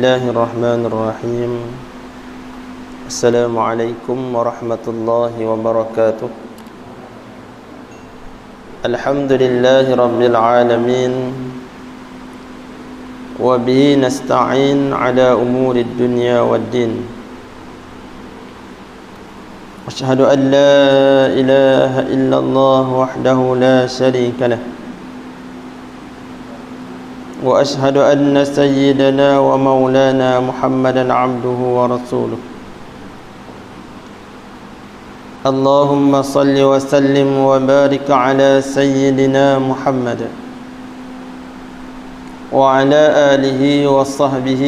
الله الرحمن الرحيم السلام عليكم ورحمة الله وبركاته الحمد لله رب العالمين وبه نستعين على أمور الدنيا والدين أشهد أن لا إله إلا الله وحده لا شريك له وأشهد أن سيدنا ومولانا محمدا عبده ورسوله اللهم صل وسلم وبارك على سيدنا محمد وعلى آله وصحبه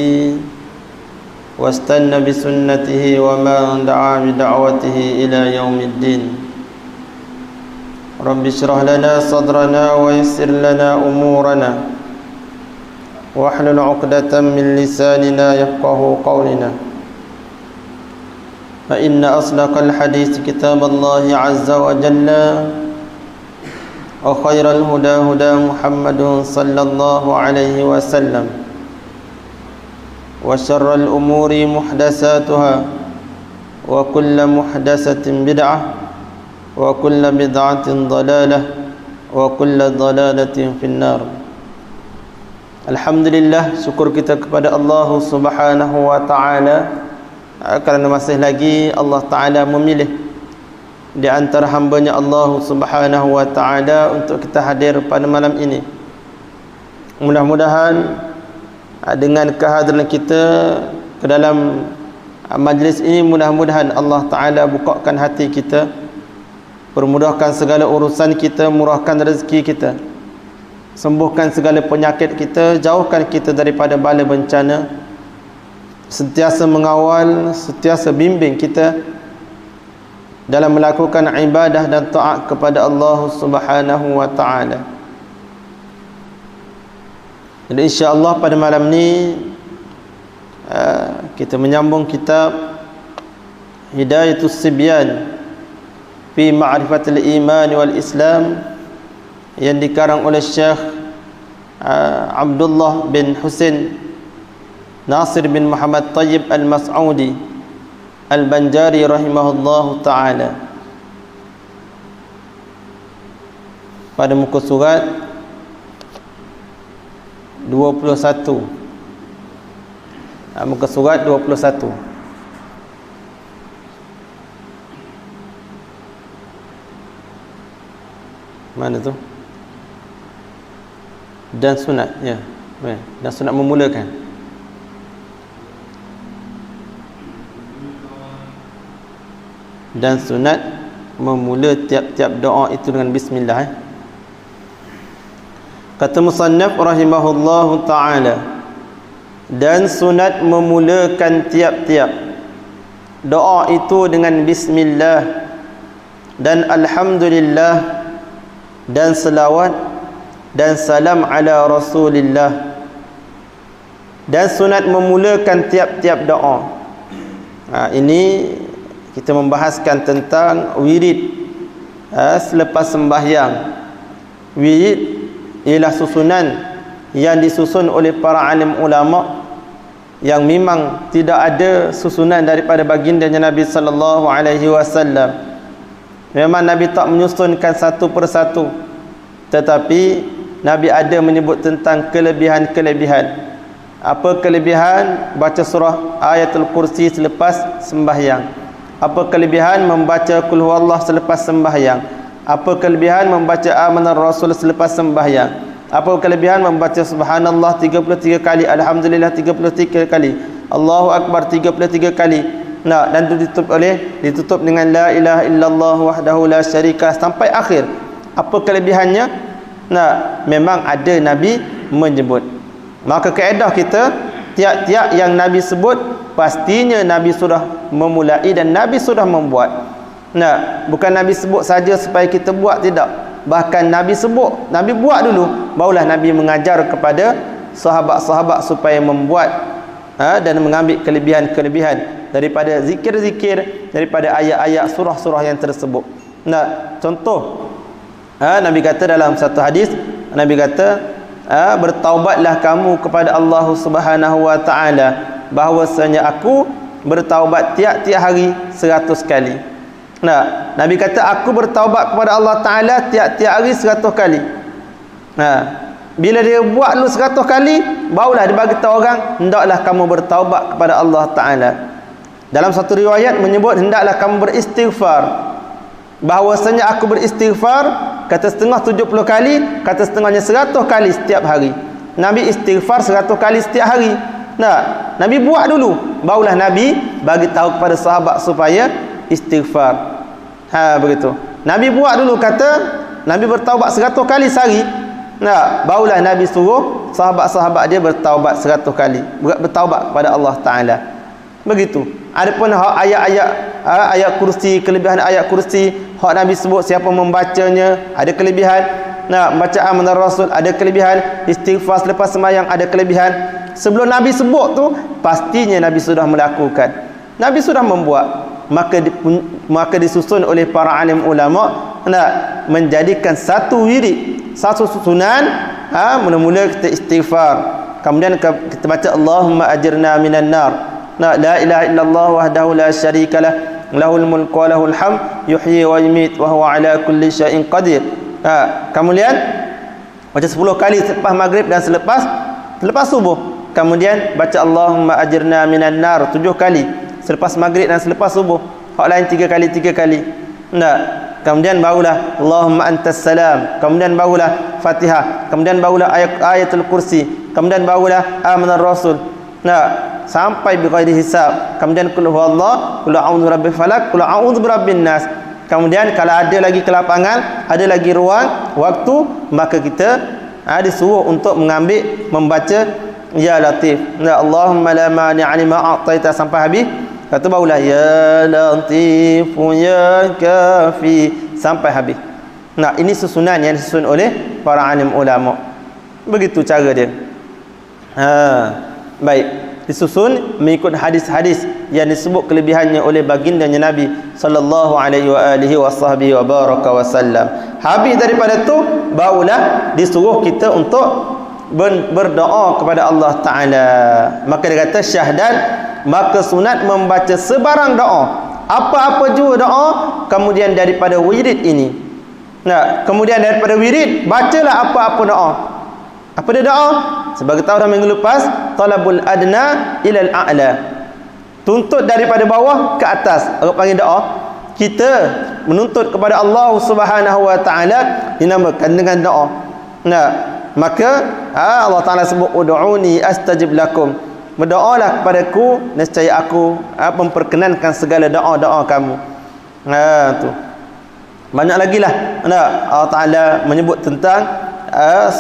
واستنى بسنته ومن دعا بدعوته إلى يوم الدين رب اشرح لنا صدرنا ويسر لنا أمورنا واحلل عقدة من لساننا يفقه قولنا فإن أصدق الحديث كتاب الله عز وجل وخير الهدى هدى محمد صلى الله عليه وسلم وشر الأمور محدثاتها وكل محدثة بدعة وكل بدعة ضلالة وكل ضلالة في النار. Alhamdulillah, syukur kita kepada Allah Subhanahu wa taala kerana masih lagi Allah taala memilih di antara hamba-Nya Allah Subhanahu wa taala untuk kita hadir pada malam ini. Mudah-mudahan dengan kehadiran kita ke dalam majlis ini, mudah-mudahan Allah taala bukakan hati kita, permudahkan segala urusan kita, murahkan rezeki kita, sembuhkan segala penyakit kita, jauhkan kita daripada bala bencana, sentiasa mengawal, sentiasa bimbing kita dalam melakukan ibadah dan taat kepada Allah Subhanahu wa taala. Jadi insya-Allah pada malam ni kita menyambung kitab Hidayatus Sibyan fi Ma'rifatil Iman wal Islam yang dikarang oleh Syekh Abdullah bin Husain Nasir bin Muhammad Tayyib Al-Mas'udi Al-Banjari rahimahullahu ta'ala. Pada muka surat 21, muka surat 21. Mana tu? Dan sunat, ya. Dan sunat memulakan. Dan sunat memula tiap-tiap doa itu dengan bismillah. Kata musannaf rahimahullahu ta'ala, dan sunat memulakan tiap-tiap doa itu dengan bismillah dan alhamdulillah dan selawat dan salam ala Rasulillah. Dan sunat memulakan tiap-tiap doa. Ini kita membahaskan tentang wirid selepas sembahyang. Wirid ialah susunan yang disusun oleh para alim ulama, yang memang tidak ada susunan daripada baginda Nabi sallallahu alaihi wasallam. Memang Nabi tak menyusunkan satu persatu, tetapi Nabi ada menyebut tentang kelebihan-kelebihan. Apa kelebihan baca surah Ayatul Kursi selepas sembahyang? Apa kelebihan membaca Qul Huwallah selepas sembahyang? Apa kelebihan membaca Amanar Rasul selepas sembahyang? Apa kelebihan membaca Subhanallah 33 kali, Alhamdulillah 33 kali, Allahu Akbar 33 kali. Nah, dan ditutup dengan la ilaha illallah wahdahu la syarika sampai akhir. Apa kelebihannya? Nah, memang ada Nabi menyebut. Maka kaedah kita, tiap-tiap yang Nabi sebut pastinya Nabi sudah memulai dan Nabi sudah membuat. Nah, bukan Nabi sebut saja supaya kita buat, tidak. Bahkan Nabi sebut, Nabi buat dulu, barulah Nabi mengajar kepada sahabat-sahabat supaya membuat dan mengambil kelebihan-kelebihan daripada zikir-zikir, daripada ayat-ayat surah-surah yang tersebut. Nah, contoh, Nabi kata dalam satu hadis, Nabi kata bertaubatlah kamu kepada Allah Subhanahu wa taala, bahwasanya aku bertaubat tiap-tiap hari 100 kali. Nah, Nabi kata aku bertaubat kepada Allah taala tiap-tiap hari 100 kali. Bila dia buat lu 100 kali, barulah dia bagi tahu orang, hendaklah kamu bertaubat kepada Allah taala. Dalam satu riwayat menyebut hendaklah kamu beristighfar. Bahwasanya aku beristighfar, kata setengah 70 kali, kata setengahnya 100 kali setiap hari. Nabi istighfar 100 kali setiap hari. Nah, Nabi buat dulu, barulah Nabi bagi tahu kepada sahabat supaya istighfar. Begitu. Nabi buat dulu, kata Nabi bertaubat 100 kali sehari. Nah, barulah Nabi suruh sahabat-sahabat dia bertaubat 100 kali, bertaubat kepada Allah taala. Begitu. Adapun ayat kursi, kelebihan ayat kursi, hak Nabi sebut siapa membacanya ada kelebihan. Nah, bacaan menurut Rasul ada kelebihan, istighfar selepas sembahyang ada kelebihan. Sebelum Nabi sebut tu, pastinya Nabi sudah melakukan. Nabi sudah membuat. Maka disusun oleh para alim ulama nak menjadikan satu wirid, satu susunan. Mula-mula kita istighfar, kemudian kita baca Allahumma ajirna minan nar. La ilaha illallah wahdahu la syarikalah, lahul mulku wa lahul hamd, yuhyi wa yumiit wa huwa ala kulli syai'in qadir. Kemudian baca 10 kali selepas maghrib dan selepas subuh. Kemudian baca Allahumma ajirna minan nar 7 kali selepas maghrib dan selepas subuh. Hak lain 3 kali. Kemudian barulah Allahumma antas salam, kemudian barulah Fatihah, kemudian barulah ayatul kursi, kemudian barulah amanar rasul. Sampai bighairi hisab. Kemudian qul huwallah, qul a'udzu birabbil falaq, qul a'udzu birabbin nas. Kemudian kalau ada lagi kelapangan, ada lagi ruang waktu, maka kita disuruh untuk membaca ya latif. Allahumma la mani'a lima a'taita sampai habis. Kata barulah ya latif ya kafi sampai habis. Ini susunan yang disusun oleh para alim ulama. Begitu cara dia. Baik, disusun mengikut hadis-hadis yang disebut kelebihannya oleh baginda Nabi sallallahu alaihi wa alihi wasahbihi wa baraka wasallam. Habis daripada tu, barulah disuruh kita untuk berdoa kepada Allah taala. Maka dia kata syahdan, maka sunat membaca sebarang doa, apa-apa juga doa, kemudian daripada wirid ini. Kemudian daripada wirid bacalah apa-apa doa. Apa dia doa? Sebagai tahu dah minggu lepas, talabul adna ilal a'la. Tuntut daripada bawah ke atas. Orang panggil doa. Kita menuntut kepada Allah Subhanahu wa taala dinamakan dengan doa. Maka Allah Taala sebut ud'uni astajib lakum. Berdoalah kepadaku, nescaya aku memperkenankan segala doa-doa kamu. Tu. Banyak lagi lah. Allah Taala menyebut tentang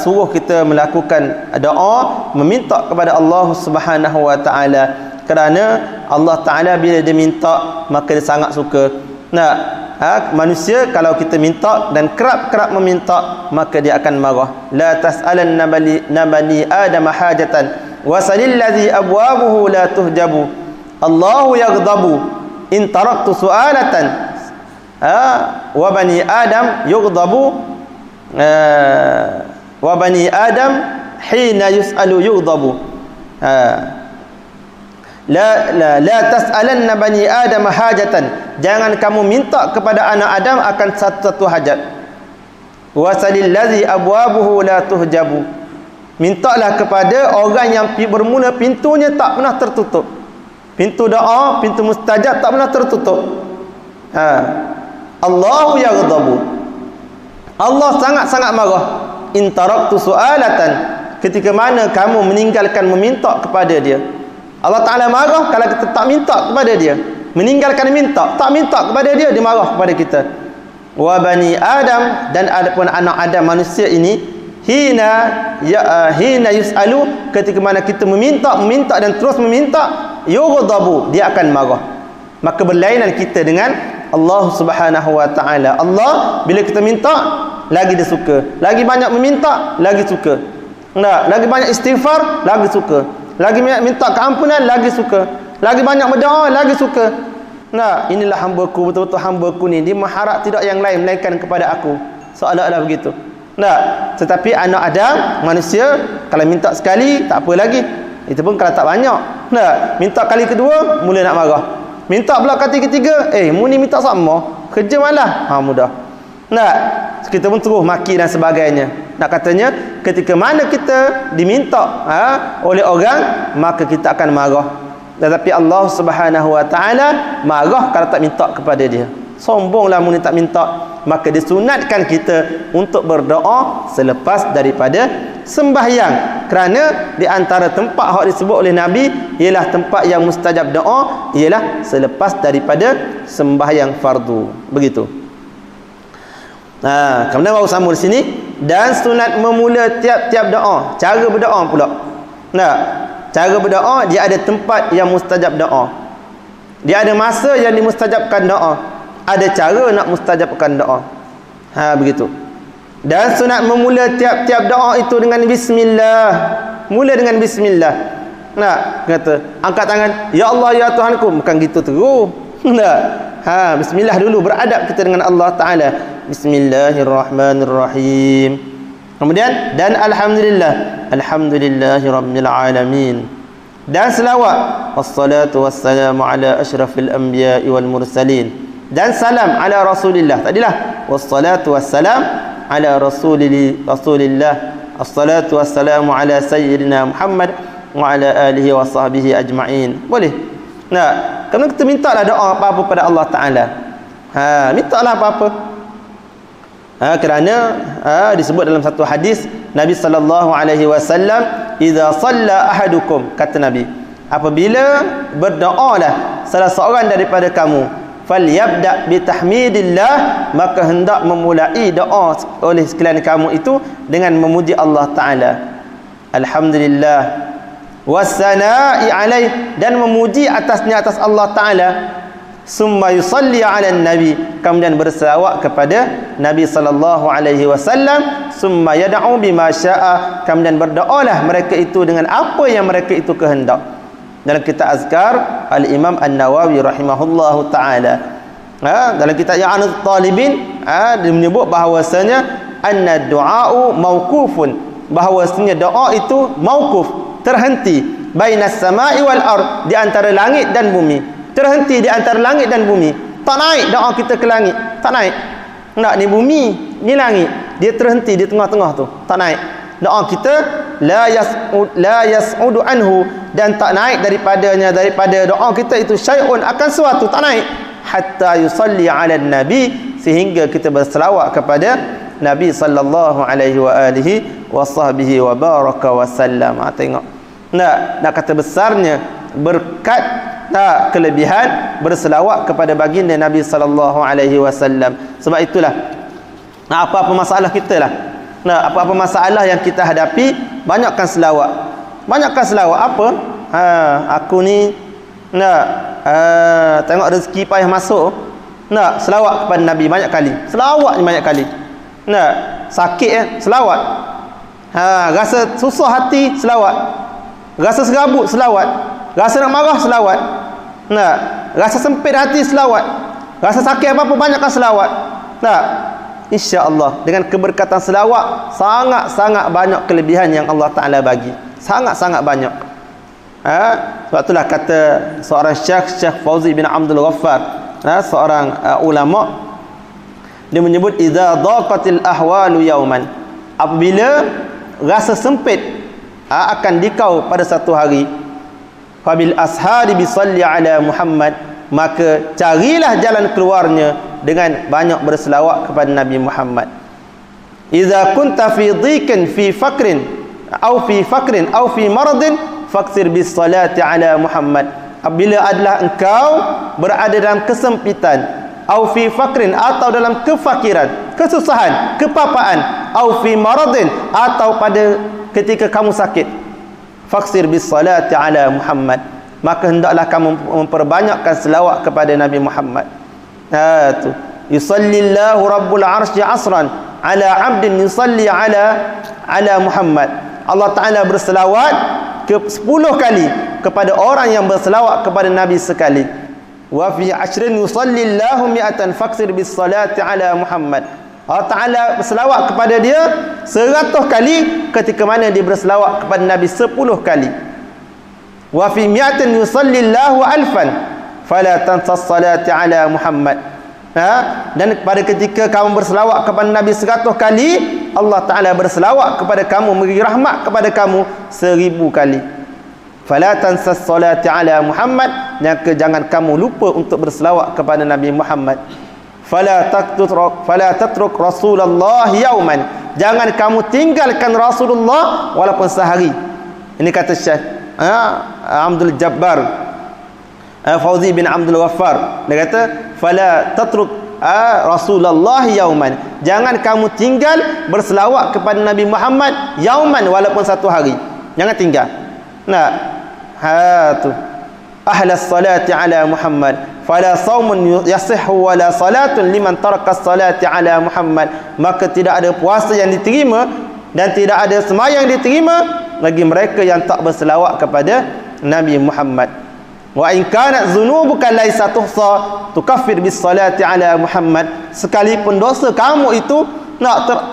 suruh kita melakukan doa, meminta kepada Allah Subhanahu wa taala. Kerana Allah Taala bila dia minta, maka dia sangat suka. Manusia kalau kita minta dan kerap-kerap meminta, maka dia akan marah. La tas'alanna bani adam hajatan wasalil ladzi abwabuhu la tuhjabu. Allahu yaghdabu in taraktu su'alatan. Wa bani adam yughdabu wa bani adam hina yus'alu yughdabu. La tas'alanna bani adam hajatan. Jangan kamu minta kepada anak Adam akan satu-satu hajat. Wasalil ladzi abwabuhu la tuhjabu. Mintalah kepada orang yang bermula pintunya tak pernah tertutup. Pintu doa, pintu mustajab tak pernah tertutup. Allahu yaghdabu. Allah sangat-sangat marah. In taraktu su'alatan. Ketika mana kamu meninggalkan meminta kepada dia. Allah Ta'ala marah kalau kita tak minta kepada dia. Meninggalkan minta, tak minta kepada dia, dia marah kepada kita. Wa bani Adam, dan adapun anak Adam manusia ini, hina yus'alu, ketika mana kita meminta dan terus meminta, yughdabu, dia akan marah. Maka berlainan kita dengan Allah Subhanahu wa taala. Allah bila kita minta, lagi dia suka. Lagi banyak meminta, lagi suka. Lagi banyak istighfar, lagi suka. Lagi minta keampunan, lagi suka. Lagi banyak berdoa, lagi suka. Inilah hamba-Ku, betul-betul hamba-Ku ni, dia mengharap tidak yang lain melainkan kepada Aku. Soalan begitu. Tak. Tetapi anak Adam, manusia, kalau minta sekali tak apa lagi. Itu pun kalau tak banyak. Tak. Minta kali kedua, mula nak marah. Minta pula kali ketiga, mu ni minta sama. Kerja malah. Mudah. Tak. Kita pun terus maki dan sebagainya. Nak katanya, ketika mana kita diminta oleh orang, maka kita akan marah. Tetapi Allah Subhanahu Wa Taala marah kalau tak minta kepada dia. Sombonglah mu ni tak minta. Maka disunatkan kita untuk berdoa selepas daripada sembahyang. Kerana di antara tempat hak disebut oleh Nabi ialah tempat yang mustajab doa ialah selepas daripada sembahyang fardu. Begitu. Kemudian baru sambung di sini, dan sunat memula tiap-tiap doa. Cara berdoa pula. Cara berdoa dia ada tempat yang mustajab doa. Dia ada masa yang dimustajabkan doa. Ada cara nak mustajabkan doa. Begitu. Dan sunat memula tiap-tiap doa itu dengan bismillah. Mula dengan bismillah. Kata, angkat tangan, ya Allah ya Tuhanku, bukan gitu terus. Bismillah dulu, beradab kita dengan Allah Taala. Bismillahirrahmanirrahim. Kemudian dan alhamdulillah, alhamdulillahirabbil alamin. Dan selawat, wassalatu wassalamu ala asyrafil anbiya'i wal mursalin. Dan salam ala Rasulillah. Tadilah wassalatu wassalam ala Rasulillah. Assalatu wassalamu ala sayyidina Muhammad wa ala alihi wa sahbihi ajma'in. Boleh? Kerana kita mintalah doa apa-apa pada Allah Taala. Mintalah apa-apa. Kerana disebut dalam satu hadis Nabi sallallahu alaihi wasallam, "Idza shalla ahadukum," kata Nabi, apabila berdoalah salah seorang daripada kamu, falyabda bitahmidillah, maka hendak memulai doa oleh sekalian kamu itu dengan memuji Allah Taala. Alhamdulillah wassana'i alaih, dan memuji atasnya atas Allah Taala. Summa yusalli ala nabi, kemudian berselawat kepada Nabi sallallahu alaihi wasallam. Summa yad'u bima syaa, kemudian berdoalah mereka itu dengan apa yang mereka itu kehendak. Dalam kitab Azkar Al-Imam An-Nawawi rahimahullahu taala, dalam kitab Ya'anut Talibin, dia menyebut bahawasanya anna du'a'u mauqufun, bahawasanya doa itu mauquf, terhenti, bainas sama'i wal ard, di antara langit dan bumi. Terhenti di antara langit dan bumi. Tak naik doa kita ke langit, tak naik. Ni bumi, ni langit, dia terhenti di tengah-tengah tu, tak naik. Doa kita la yas'udu anhu, dan tak naik daripada doa kita itu syai'un, akan suatu, tak naik, hatta yusalli ala nabi, sehingga kita berselawat kepada Nabi sallallahu alaihi wa alihi wa sahbihi wa baraka wa sallam. Tengok. Nak kata besarnya berkat, kelebihan berselawat kepada baginda Nabi sallallahu alaihi wasallam. Sebab itulah apa-apa masalah kita lah, apa-apa masalah yang kita hadapi, banyakkan selawat. Banyakkan selawat. Apa? Aku ni tengok rezeki payah masuk, selawat kepada Nabi banyak kali. Selawat ni banyak kali. Sakit selawat. Rasa susah hati, selawat. Rasa serabut, selawat. Rasa nak marah, selawat. Rasa sempit hati, selawat. Rasa sakit apa-apa, banyakkan selawat. InsyaAllah dengan keberkatan selawat, sangat-sangat banyak kelebihan yang Allah Ta'ala bagi. Sangat-sangat banyak. Sebab itulah kata seorang Syekh Fauzi bin Abdul Ghaffar, seorang ulama, dia menyebut, idza daqatil ahwalu yauman, apabila rasa sempit akan dikau pada satu hari, fabil ashari bisalli ala Muhammad, maka carilah jalan keluarnya dengan banyak berselawat kepada Nabi Muhammad. Idza kunta fi dhiqin fi faqrin au fi maradin faqsir bis salati ala Muhammad. Apabila adalah engkau berada dalam kesempitan, au fi faqrin, atau dalam kefakiran, kesusahan, kepapaan, au fi maradin, atau pada ketika kamu sakit, faqsir bis salati ala Muhammad, maka hendaklah kamu memperbanyakkan selawat kepada Nabi Muhammad. Tu yusallillahu rabbul arsy asran ala 'abdin yusalli ala Muhammad. Allah Taala berselawat ke 10 kali kepada orang yang berselawat kepada Nabi sekali. Wa fi ashrin yusallillahu mi'atan faqsir bis salati ala Muhammad. Allah Ta'ala berselawat kepada dia 100 kali ketika mana dia berselawat kepada Nabi 10 kali. Wa fi mi'atin yusallillahu alfan fala tansas salati ala Muhammad. Dan pada ketika kamu berselawat kepada Nabi 100 kali, Allah Ta'ala berselawat kepada kamu, memberi rahmat kepada kamu 1000 kali. Fala tansas salati ala Muhammad, jangan kamu lupa untuk berselawat kepada Nabi Muhammad. Fala tatruk Rasulullah yauman, jangan kamu tinggalkan Rasulullah walaupun sehari. Ini kata Syekh Abdul Jabbar Fauzi bin Abdul Ghaffar, dia kata fala tatruk Rasulullah yauman, jangan kamu tinggal berselawat kepada Nabi Muhammad yauman, walaupun satu hari, jangan tinggal. Tu ahlas salati ala Muhammad fala saumun yasihhu wala salatun liman taraka salati ala Muhammad, maka tidak ada puasa yang diterima dan tidak ada sembahyang diterima bagi mereka yang tak berselawat kepada Nabi Muhammad. Wa in kanat dhunubuka laisa tuhsa tukaffir bis salati ala Muhammad, sekalipun dosa kamu itu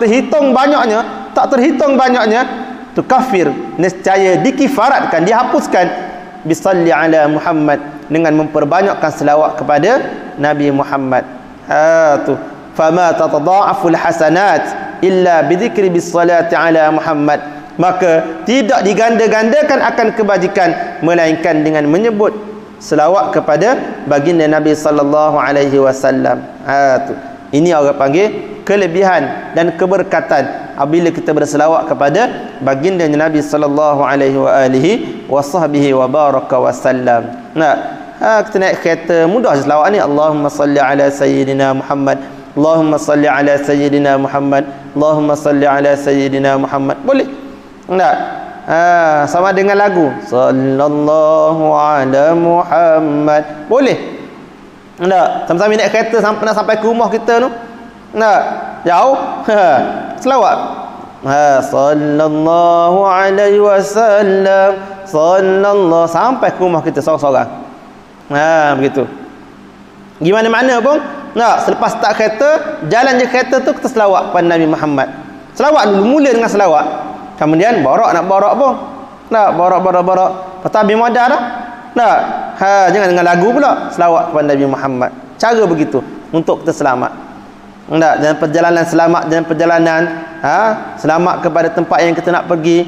terhitung banyaknya, tak terhitung banyaknya, tukaffir, nescaya dikifaratkan, dihapuskan bisalli ala Muhammad, dengan memperbanyakkan selawat kepada Nabi Muhammad. Tu fama tatadha'aful hasanat illa bidzikri bisalati ala Muhammad, maka tidak diganda-gandakan akan kebajikan melainkan dengan menyebut selawat kepada baginda Nabi sallallahu alaihi wasallam. Tu ini orang panggil kelebihan dan keberkatan apabila kita berselawat kepada baginda Nabi sallallahu alaihi wasahbihi wa baraka wasallam. Kita naik kereta mudah selawat ni, Allahumma salli ala sayyidina Muhammad, Allahumma salli ala sayyidina Muhammad, Allahumma salli ala sayyidina Muhammad. Boleh tak? Sama dengan lagu sallallahu ala Muhammad. Boleh tak? Sama-sama naik kereta nak sampai ke rumah kita tu, nak jauh, selawat sallallahu alaihi wasallam, sallallahu, sampai ke rumah kita seorang-seorang. Begitu. Gimana mana pun, selepas start kereta, jalan je kereta tu, kita selawat pada Nabi Muhammad. Selawat dulu, mula dengan selawat, kemudian borak, nak borak pun borak. Lepas habis modal dah, jangan dengan lagu pula, selawat kepada Nabi Muhammad. Cara begitu untuk kita selamat. Dalam perjalanan selamat, dalam perjalanan selamat kepada tempat yang kita nak pergi,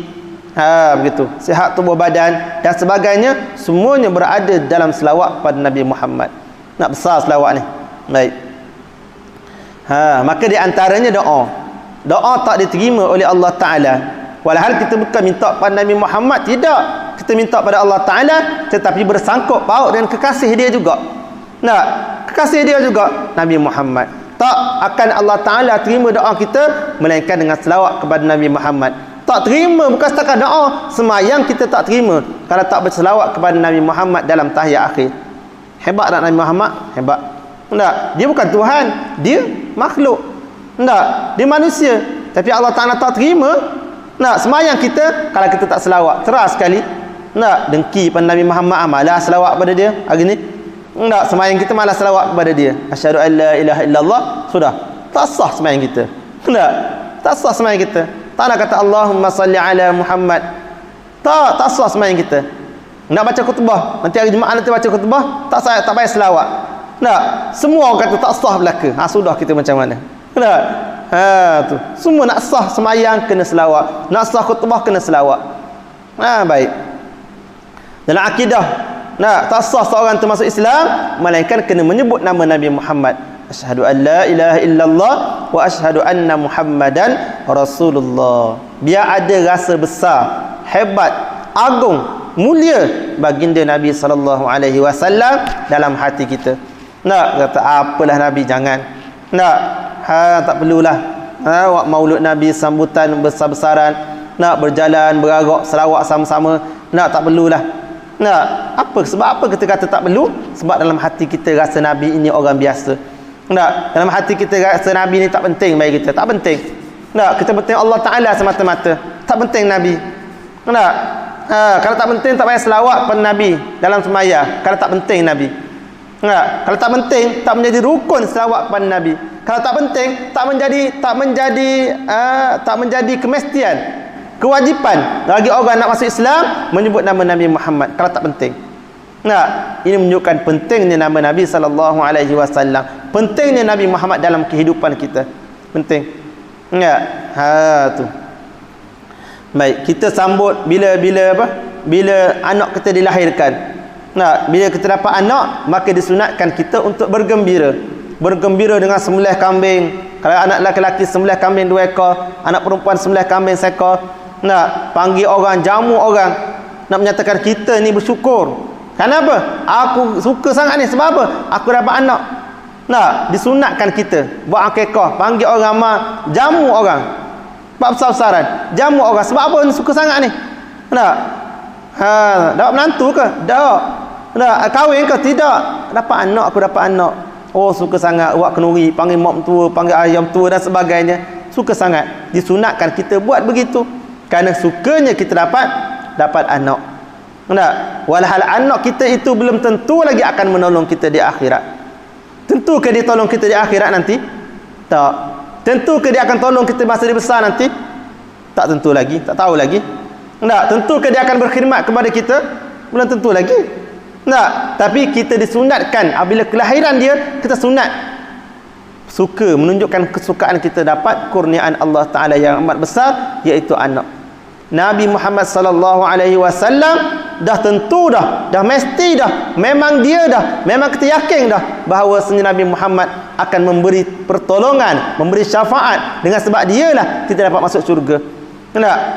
begitu, sihat tubuh badan dan sebagainya, semuanya berada dalam selawat pada Nabi Muhammad. Nak besar selawat ni. Baik. Maka di antaranya doa tak diterima oleh Allah Ta'ala, walhal kita bukan minta pada Nabi Muhammad, tidak, kita minta pada Allah Ta'ala, tetapi bersangkut paut dengan kekasih dia juga. Kekasih dia juga Nabi Muhammad. Tak akan Allah Ta'ala terima doa kita melainkan dengan selawat kepada Nabi Muhammad. Tak terima bukan setakat doa, semayang kita tak terima kalau tak berselawat kepada Nabi Muhammad dalam tahiyat akhir. Hebat tak Nabi Muhammad? Hebat. Dia bukan Tuhan, dia makhluk. Dia manusia, tapi Allah Ta'ala tak terima semayang kita kalau kita tak selawat. Teras sekali dengki pada Nabi Muhammad, malas selawat pada dia hari ni. Semayang kita malas selawat kepada dia. Asyhadu an la ilaha illallah, sudah tak sah semayang kita. Tak sah semayang kita. Tak nak kata Allahumma salli ala Muhammad, tak sah semayang kita. Nak baca khutbah, nanti hari Jumaat nanti baca khutbah, tak payah selawat. Semua orang kata tak sah belaka. Sudah kita macam mana? Tu semua nak sah semayang kena selawat, nak sah khutbah kena selawat. Baik. Dalam akidah, tak sah seorang termasuk Islam melainkan kena menyebut nama Nabi Muhammad. Asyhadu an la ilaha illallah wa asyhadu anna Muhammadan Rasulullah. Biar ada rasa besar, hebat, agung, mulia baginda Nabi sallallahu alaihi wasallam dalam hati kita. Kata apalah Nabi, jangan. Tak perlulah. Maulud Nabi, sambutan besar-besaran, berjalan, berarak, selawat sama-sama, tak perlulah. Sebab apa kita kata tak perlu? Sebab dalam hati kita rasa Nabi ini orang biasa. Dalam hati kita rasa Nabi ni tak penting bagi kita. Tak penting. Kita penting Allah Ta'ala semata-mata. Tak penting Nabi. Kalau tak penting tak payah selawat pada Nabi dalam sembahyang. Kalau tak penting Nabi. Kalau tak penting, tak menjadi rukun selawat kepada Nabi. Kalau tak penting, tak menjadi kemestian, kewajipan bagi orang nak masuk Islam menyebut nama Nabi Muhammad kalau tak penting. Ini menunjukkan pentingnya nama Nabi sallallahu alaihi wasallam, pentingnya Nabi Muhammad dalam kehidupan kita. Penting. Tu. Baik, kita sambut bila anak kita dilahirkan. Bila kita dapat anak, maka disunatkan kita untuk bergembira. Bergembira dengan sembelih kambing. Kalau anak lelaki sembelih kambing 2 ekor, anak perempuan sembelih kambing 1 ekor. Panggil orang, jamu orang, nak menyatakan kita ni bersyukur. Kenapa? Aku suka sangat ni. Sebab apa? Aku dapat anak. Disunatkan kita buat akikah, panggil orang ramai, jamu orang. Buat besar-besaran, jamu orang. Sebab apa suka sangat ni? Dapat menantu ke? Kahwin ke? Tidak. Dapat anak, aku dapat anak. Oh, suka sangat buat kenuri, panggil mak tua, panggil ayam tua dan sebagainya. Suka sangat. Disunatkan kita buat begitu. Kerana sukanya kita dapat anak. Walhal anak kita itu belum tentu lagi akan menolong kita di akhirat. Tentu ke dia tolong kita di akhirat nanti? Tak. Tentu ke dia akan tolong kita masa dia besar nanti? Tak tentu lagi, tak tahu lagi. Tentu ke dia akan berkhidmat kepada kita? Belum tentu lagi. Tapi kita disunatkan apabila kelahiran dia, kita sunat. Suka, menunjukkan kesukaan kita dapat kurniaan Allah Ta'ala yang amat besar, iaitu anak. Nabi Muhammad sallallahu alaihi wasallam dah tentu dah mesti dah, memang dia dah, memang kita yakin dah bahawa Nabi Muhammad akan memberi pertolongan, memberi syafaat. Dengan sebab dialah kita dapat masuk syurga.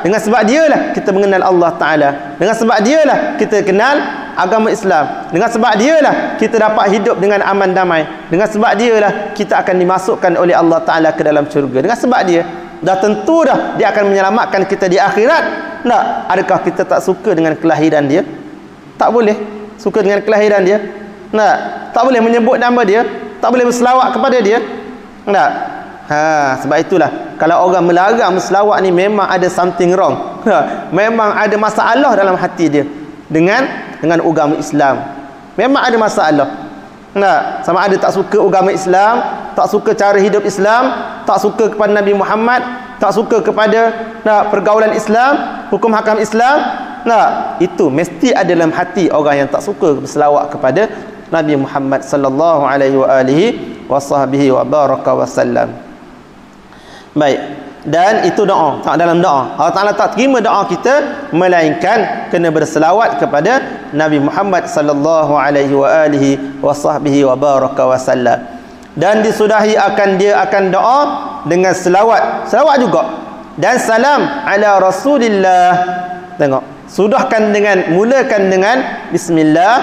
Dengan sebab dialah kita mengenal Allah Ta'ala. Dengan sebab dialah kita kenal agama Islam. Dengan sebab dialah kita dapat hidup dengan aman damai. Dengan sebab dialah kita akan dimasukkan oleh Allah Ta'ala ke dalam syurga. Dengan sebab dia dah tentu dah dia akan menyelamatkan kita di akhirat. Adakah kita tak suka dengan kelahiran dia? Tak boleh suka dengan kelahiran dia. Tak boleh menyebut nama dia, tak boleh berselawat kepada dia. Sebab itulah kalau orang melarang berselawat ni, memang ada something wrong. Memang ada masalah dalam hati dia dengan agama Islam. Memang ada masalah. Sama ada tak suka agama Islam, tak suka cara hidup Islam, tak suka kepada Nabi Muhammad, tak suka kepada pergaulan Islam, hukum hakam Islam. Itu mesti ada dalam hati orang yang tak suka berselawat kepada Nabi Muhammad sallallahu alaihi wa baraka wasallam. Baik, dan itu doa. Tak dalam doa, Allah Ta'ala tak terima doa kita melainkan kena berselawat kepada Nabi Muhammad sallallahu alaihi wa baraka wasallam. Dan disudahi dia akan doa dengan selawat juga, dan salam ala Rasulillah. Tengok, mulakan dengan bismillah,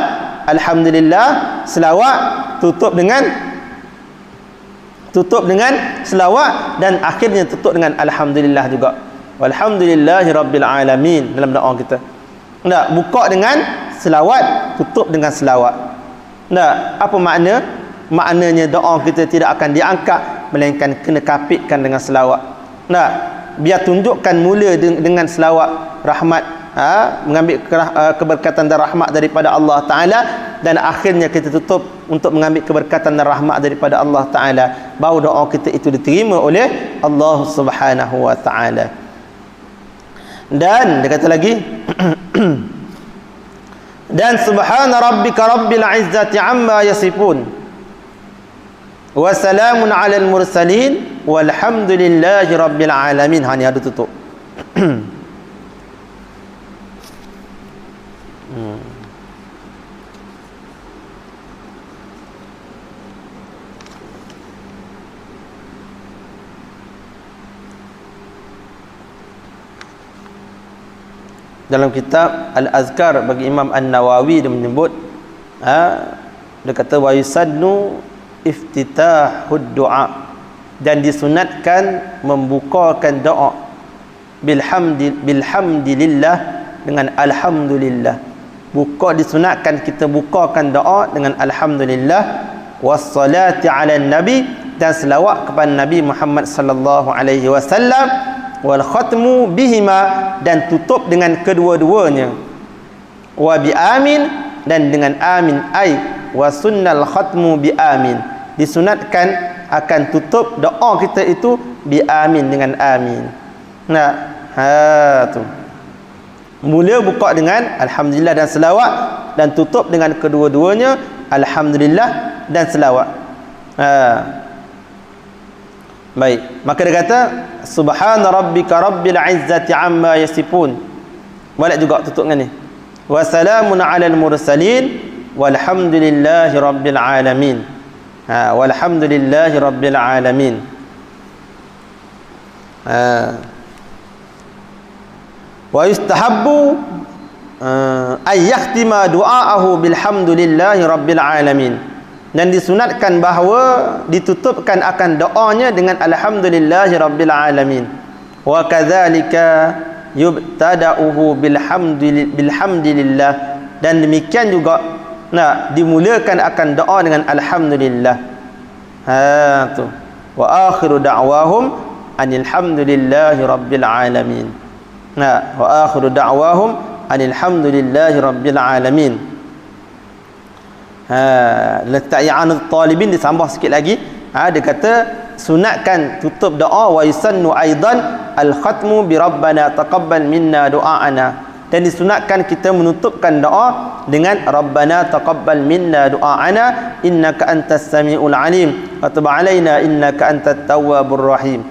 alhamdulillah, selawat, tutup dengan selawat, dan akhirnya tutup dengan alhamdulillah juga. Walhamdulillahi rabbil alamin dalam doa kita. Buka dengan selawat, tutup dengan selawat. Apa makna? Maknanya doa kita tidak akan diangkat melainkan kena kapitkan dengan selawat. Biar tunjukkan mula dengan selawat rahmat, mengambil keberkatan dan rahmat daripada Allah Ta'ala, dan akhirnya kita tutup untuk mengambil keberkatan dan rahmat daripada Allah Ta'ala. Baru doa kita itu diterima oleh Allah Subhanahu wa Ta'ala. Dan dia kata lagi dan subhana rabbika rabbil izzati amma yasifun wa salamun alal mursalin walhamdulillahi rabbil alamin. Ni ada tutup. Dalam kitab Al-Azkar bagi Imam An-Nawawi, dia menyebut dia kata wa yusannu iftitahud du'a, dan disunatkan membukakan doa bilhamdilillah, dengan alhamdulillah. Disunatkan kita bukakan doa dengan alhamdulillah, wassalati ala nabi, dan selawat kepada Nabi Muhammad sallallahu alaihi wasallam, wal khatmu bihima, dan tutup dengan kedua-duanya, wa bi amin, dan dengan amin, ai wa sunnal khatmu bi amin. Disunatkan akan tutup doa kita itu bi amin, dengan amin. Nah, tu. Mula buka dengan alhamdulillah dan selawat, dan tutup dengan kedua-duanya alhamdulillah dan selawat. Baik, maka dia kata subhana rabbika rabbil izzati amma yasifun. Balik juga tutup dengan ni. Wa salamun 'alal mursalin walhamdulillahi rabbil alamin. Walhamdulillahi rabbil alamin. Wa yustahabbu ay yakhtima du'aahu bilhamdulillahi rabbil alamin. Dan disunatkan bahawa ditutupkan akan doanya dengan alhamdulillahi rabbil alamin. Wa kadzalika yubtada'uhu bilhamdilillah. Dan demikian juga dimulakan akan doa dengan alhamdulillah. Tu. Wa akhiru da'wahum anil hamdulillahi rabbil alamin. Wa akhiru da'wahum anil hamdulillahi rabbil alamin. Letak i'anat talibin disambah sikit lagi. Dia kata sunatkan tutup doa wa yusannu aidan al khatmu bi rabbana taqabbal minna du'aana. Dan disunatkan kita menutupkan doa dengan rabbana taqabbal minna du'aana innaka antas samiul alim wa tub alaina innaka antat tawwabur rahim.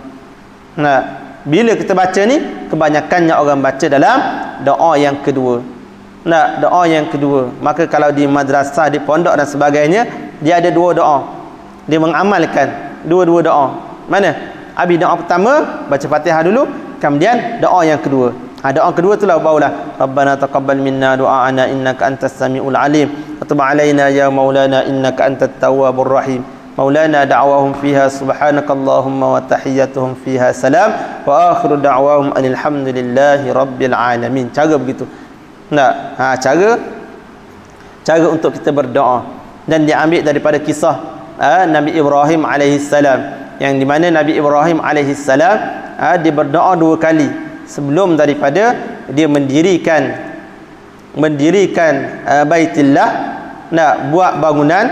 Bila kita baca ni, kebanyakannya orang baca dalam doa yang kedua. Doa yang kedua. Maka kalau di madrasah, di pondok dan sebagainya, dia ada dua doa. Dia mengamalkan dua-dua doa. Mana? Habis doa pertama, baca Fatihah dulu, kemudian doa yang kedua. Doa kedua itulah barulah Rabbana taqabbal minna du'aana innaka antas samiul alim wa tub alaina ya maulana innaka antat tawwabur rahim. Maulana da'wahum fiha subhanakallahumma wa tahiyyatuhum fiha salam wa akhiru da'wahum alhamdulillahi rabbil alamin. Cara begitu. Cara untuk kita berdoa, dan diambil daripada kisah Nabi Ibrahim alaihissalam, yang di mana Nabi Ibrahim alaihissalam dia berdoa dua kali sebelum daripada dia mendirikan Baitillah, buat bangunan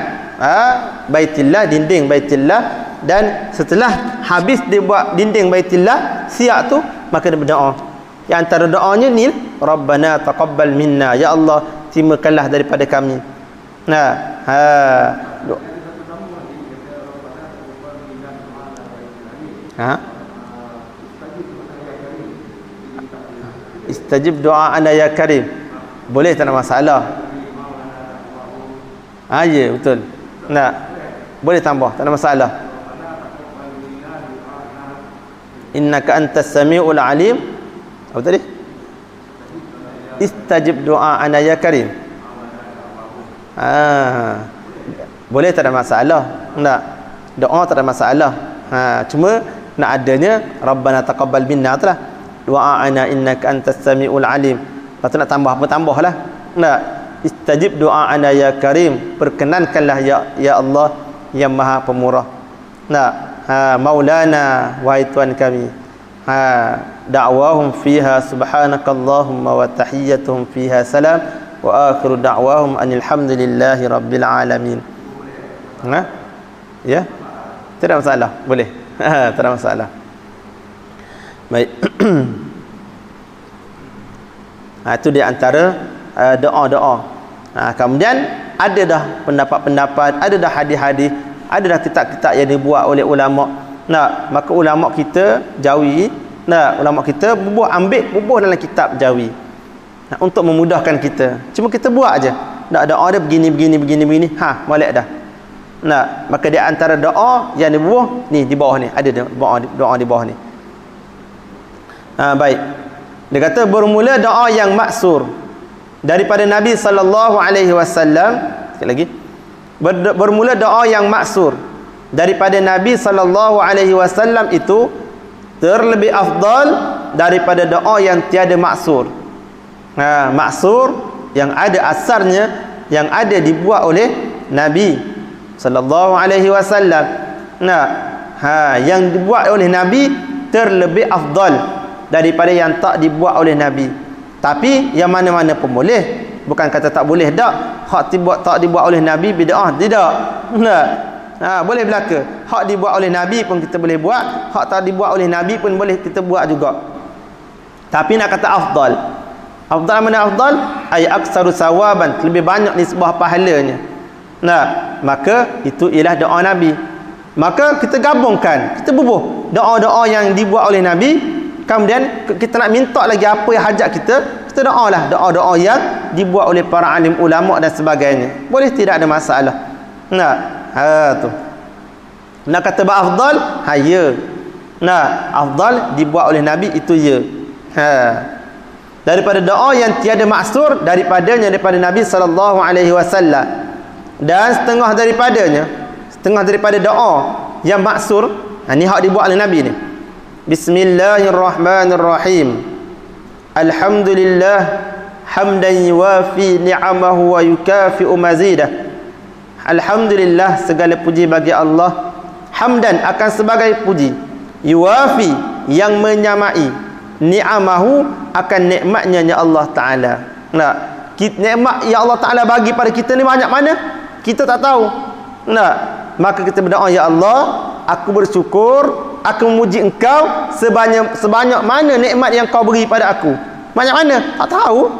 Baitillah, dinding Baitillah. Dan setelah habis dia buat dinding Baitillah siap tu, maka dia berdoa. Yang antara doanya ni, Rabbana taqabbal minna, ya Allah terimakanlah daripada kami. Istajib du'aana ya karim. Boleh, tak ada masalah. Ya, betul. Boleh tambah, tak ada masalah. Innaka antas samiul alim. Apa tadi? Istajib du'aana ya karim. Boleh, tak ada masalah. Doa tak ada masalah. Cuma nak adanya Rabbana taqabbal minna tu lah. Du'aana innaka antas samiul alim. Lepas tu nak tambah apa, tambahlah. Istajib du'aana ya karim. Perkenankanlah ya Allah yang Maha Pemurah. Maulana, wahai Tuhan kami. Da'wahum fiha subhanakallahumma wa tahiyyatuhum fiha salam wa akhiru da'wahum alhamdulillahi rabbil alamin. Ya, tak ada masalah, boleh. Tak ada masalah. Baik. Itu di antara doa-doa. Kemudian ada dah pendapat-pendapat, ada dah hadis-hadis, ada dah kitab-kitab yang dibuat oleh ulama. Maka ulama kita Jawi, ulama kita bubuh dalam kitab Jawi untuk memudahkan kita. Cuma kita buat aja. Doa dia begini. Molek dah. Maka di antara doa yang dibubuh ni di bawah ni, ada doa di bawah ni. Baik. Dia kata bermula doa yang maksur daripada Nabi sallallahu alaihi wasallam. Sekali lagi. Bermula doa yang maksur daripada Nabi sallallahu alaihi wasallam itu terlebih afdal daripada doa yang tiada maksur. Maksur yang ada asarnya, yang ada dibuat oleh Nabi sallallahu alaihi wasallam. Yang dibuat oleh Nabi terlebih afdal daripada yang tak dibuat oleh Nabi. Tapi yang mana-mana pun boleh. Bukan kata tak boleh dak. Hak tak dibuat oleh Nabi bid'ah, tidak. Nah. Boleh belaka. Hak dibuat oleh Nabi pun kita boleh buat, hak tak dibuat oleh Nabi pun boleh kita buat juga. Tapi nak kata afdal. Afdal mana afdal? Ay aksaru sawaban, lebih banyak nisbah pahalanya. Nah, maka itu ialah doa Nabi. Maka kita gabungkan, kita bubuh doa-doa yang dibuat oleh Nabi, kemudian kita nak minta lagi apa yang hajat kita doalah doa-doa yang dibuat oleh para alim ulama dan sebagainya. Boleh, tidak ada masalah. Nah, tu. Nak kata afdal, ya. Nah, afdal dibuat oleh Nabi itu ya. Daripada doa yang tiada maksur daripada Nabi sallallahu alaihi wasallam. Dan setengah daripada doa yang maksur, ni hak dibuat oleh Nabi ni. Bismillahirrahmanirrahim. Alhamdulillah hamdan yuwafi ni'amahu wa yukafi'u mazidah. Alhamdulillah, segala puji bagi Allah. Hamdan, akan sebagai puji. Yuwafi, yang menyamai. Ni'amahu, akan nikmatnya ya Allah Ta'ala. Nah, nikmat yang Allah Ta'ala bagi pada kita ni banyak mana? Kita tak tahu. Nah, maka kita berdoa, ya Allah, aku bersyukur, aku memuji Engkau sebanyak mana nikmat yang Kau beri pada aku. Banyak mana? Tak tahu.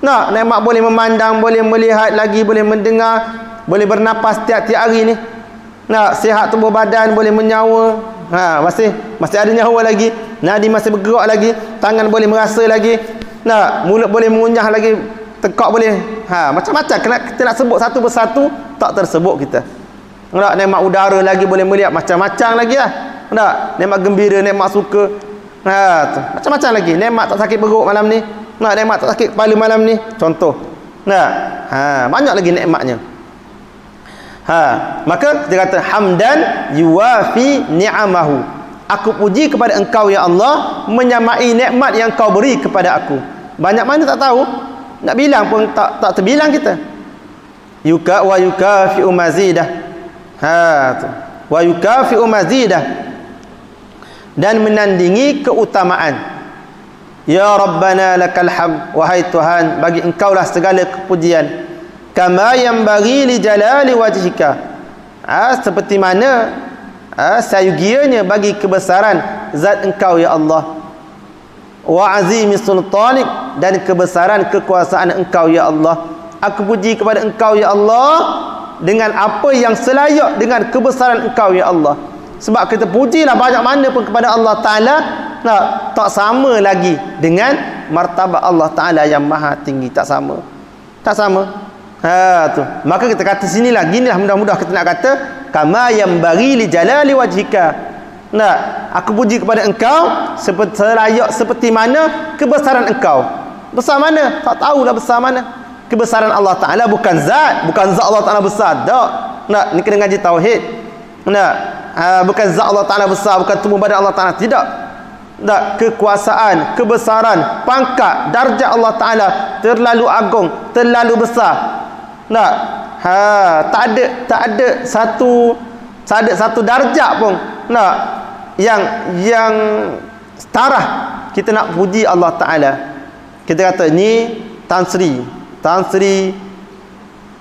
Nah, nikmat boleh memandang, boleh melihat lagi, boleh mendengar, boleh bernapas tiap-tiap hari ni. Nah, sihat tubuh badan, boleh menyawa. Masih ada nyawa lagi. Nadi masih bergerak lagi, tangan boleh merasa lagi. Nah, mulut boleh mengunyah lagi, tekak boleh. Macam-macam. Kita nak sebut satu persatu, tak tersebut kita. Nak nikmat udara lagi boleh melihat, macam-macam lagi lah. Nak nikmat gembira, nikmat suka. Tu. Macam-macam lagi. Nikmat tak sakit perut malam ni. Nak nikmat tak sakit kepala malam ni. Contoh. Banyak lagi nikmatnya. Maka dia kata hamdan yuwafi ni'amahu. Aku puji kepada Engkau ya Allah, menyamai nikmat yang Kau beri kepada aku. Banyak mana tak tahu. Nak bilang pun tak terbilang kita. Wa yukafi'u mazidah. Tu. Wa yukafi'u mazidah. Dan menandingi keutamaan. Ya Rabbana lakal hamd, wahai Tuhan, bagi Engkaulah segala kepujian. Kama yanbaghi li jalali wajhika. Seperti mana sayugianya bagi kebesaran zat Engkau ya Allah. Wa azimi sultanik, dan kebesaran kekuasaan Engkau ya Allah. Aku puji kepada Engkau ya Allah dengan apa yang selayak dengan kebesaran Engkau ya Allah. Sebab kita pujilah banyak mana pun kepada Allah Ta'ala, tak sama lagi dengan martabat Allah Ta'ala yang maha tinggi. Tak sama. Tu. Maka kita kata sinilah, ginilah mudah-mudah kita nak kata kama yanbaghi li jalali wajhika. Aku puji kepada Engkau seperti mana kebesaran Engkau. Besar mana? Tak tahulah besar mana. Kebesaran Allah Ta'ala bukan zat Allah Ta'ala besar. Tak. Ni kena ngaji tauhid. Bukan zat Allah Ta'ala besar, bukan tubuh badan Allah Ta'ala, tidak. Kekuasaan, kebesaran, pangkat, darjat Allah Ta'ala terlalu agung, terlalu besar. Tak ada satu darjat pun yang setara kita nak puji Allah Ta'ala. Kita kata ni Tan Sri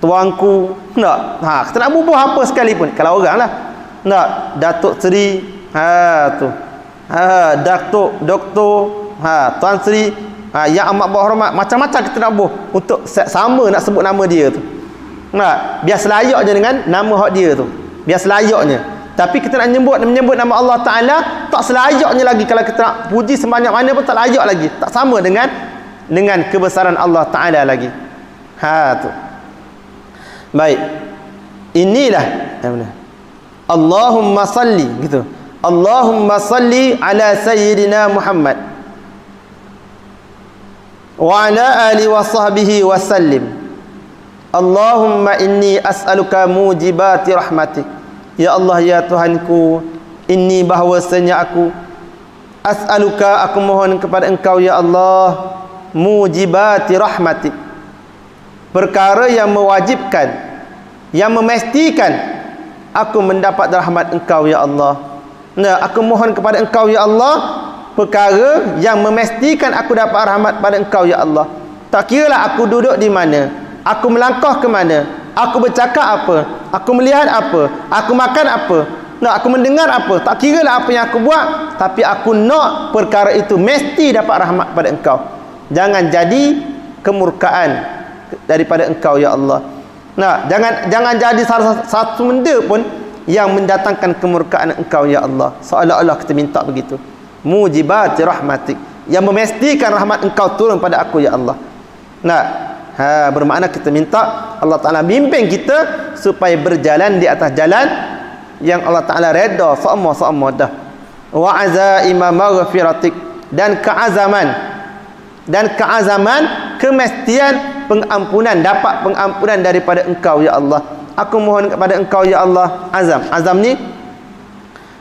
tuanku. Kita nak bubuh apa sekalipun. Kalau orang lah Datuk Seri, tu. Datuk, Doktor, Tuan Seri, yang amat berhormat, macam-macam kita nak bubuh untuk sama nak sebut nama dia tu. Biar selayaknya dengan nama hak dia tu. Biar selayaknya. Tapi kita nak menyebut nama Allah Ta'ala, tak selayaknya lagi. Kalau kita nak puji sebanyak mana pun tak layak lagi. Tak sama dengan kebesaran Allah Ta'ala lagi. Tu. Baik. Inilah Allahumma salli, gitu. Allahumma salli ala sayyidina Muhammad wa ala ali wa sahbihi wa sallim. Allahumma inni as'aluka mujibati rahmatik. Ya Allah, ya Tuhanku, inni bahwasanya aku as'aluka, aku mohon kepada Engkau ya Allah, mujibati rahmatik, perkara yang mewajibkan, yang memastikan aku mendapat rahmat Engkau ya Allah. Aku mohon kepada Engkau ya Allah perkara yang memastikan aku dapat rahmat pada Engkau ya Allah. Tak kiralah aku duduk di mana, aku melangkah ke mana, aku bercakap apa, aku melihat apa, aku makan apa, nak aku mendengar apa, tak kiralah apa yang aku buat, tapi aku nak perkara itu mesti dapat rahmat pada engkau. Jangan jadi kemurkaan daripada engkau ya Allah. Nah, jangan jadi salah satu benda pun yang mendatangkan kemurkaan engkau ya Allah. Seolah-olah kita minta begitu. Mujibati rahmatik, yang memastikan rahmat engkau turun pada aku ya Allah. Nah, bermakna kita minta Allah Ta'ala bimbing kita supaya berjalan di atas jalan yang Allah Ta'ala reda sama-sama dah. Wa azaima maghfiratik, dan keazaman kemestian pengampunan, dapat pengampunan daripada engkau ya Allah. Aku mohon kepada engkau ya Allah. Azam ni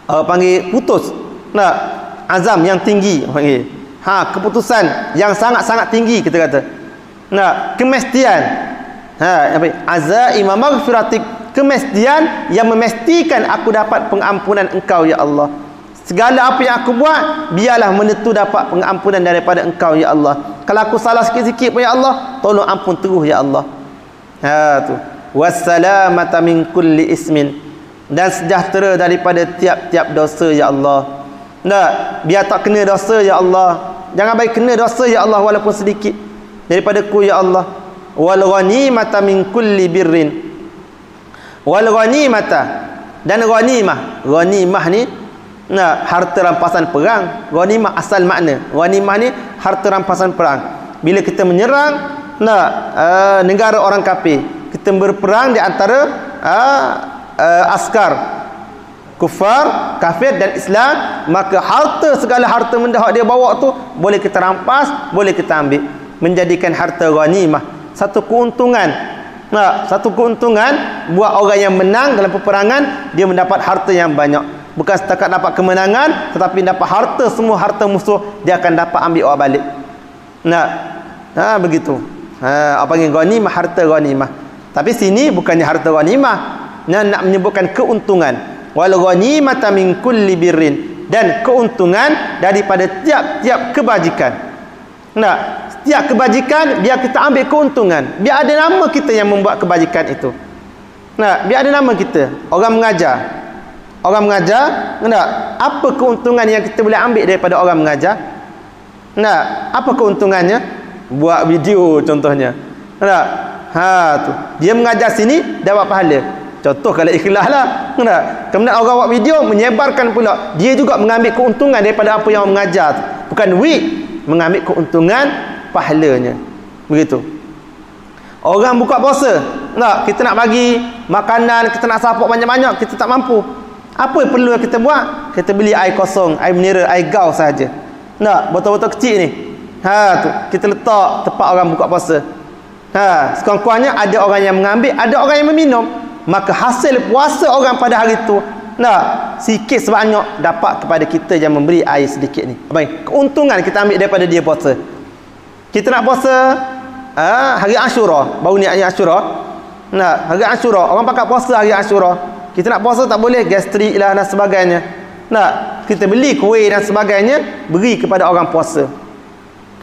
panggil putus. Nah, azam yang tinggi panggil. Keputusan yang sangat-sangat tinggi kita kata. Nah, kemestian. Azaima maghfiratik, kemestian yang memastikan aku dapat pengampunan engkau ya Allah. Segala apa yang aku buat, biarlah menentu dapat pengampunan daripada engkau ya Allah. Kalau aku salah sikit-sikit pun ya Allah, tolong ampun terus ya Allah. Tu. Wassalamata min kulli ismin, dan sejahtera daripada tiap-tiap dosa ya Allah. Nah, biar tak kena dosa ya Allah. Jangan bagi kena dosa ya Allah walaupun sedikit daripada ku ya Allah. Wal ghanimata min kulli birrin. Wal ghanimata, dan ghanimah ni harta rampasan perang. Ghanimah asal makna. Ghanimah ni harta rampasan perang. Bila kita menyerang negara orang kafir, kita berperang di antara askar kufar, kafir dan Islam, maka segala harta benda dia bawa tu boleh kita rampas, boleh kita ambil, menjadikan harta ghanimah satu keuntungan. Satu keuntungan buat orang yang menang dalam peperangan, dia mendapat harta yang banyak. Bukan setakat dapat kemenangan, tetapi dapat harta, semua harta musuh dia akan dapat ambil awak balik. Begitu. Apa panggil ghanimah, harta ghanimah. Tapi sini bukannya harta ghanimah, nak menyebutkan keuntungan. Wal ghanimata min kulli birrin, dan keuntungan daripada tiap-tiap kebajikan. Setiap kebajikan biar kita ambil keuntungan, biar ada nama kita yang membuat kebajikan itu. Biar ada nama kita. Orang mengajar, apa keuntungan yang kita boleh ambil daripada orang mengajar? Apa keuntungannya? Buat video contohnya. Tu. Dia mengajar sini dapat pahala. Contoh kalau ikhlas lah. Kemudian orang buat video menyebarkan pula, dia juga mengambil keuntungan daripada apa yang orang mengajar tu. Bukan duit, mengambil keuntungan pahalanya. Begitu. Orang buka puasa, kita nak bagi makanan, kita nak support banyak-banyak, kita tak mampu. Apa yang perlu kita buat? Kita beli air kosong, air mineral, air gaus saja. Botol-botol kecil ni. Tu. Kita letak tempat orang buka puasa. Sekurang-kurangnya ada orang yang mengambil, ada orang yang meminum. Maka hasil puasa orang pada hari itu, sikit sebanyak dapat kepada kita yang memberi air sedikit ni. Baik, keuntungan kita ambil daripada dia puasa. Kita nak puasa hari Ashura, baru ni hari Ashura. Hari Ashura, orang pakat puasa hari Ashura. Kita nak puasa tak boleh, gastrik lah dan sebagainya. Kita beli kuih dan sebagainya, beri kepada orang puasa.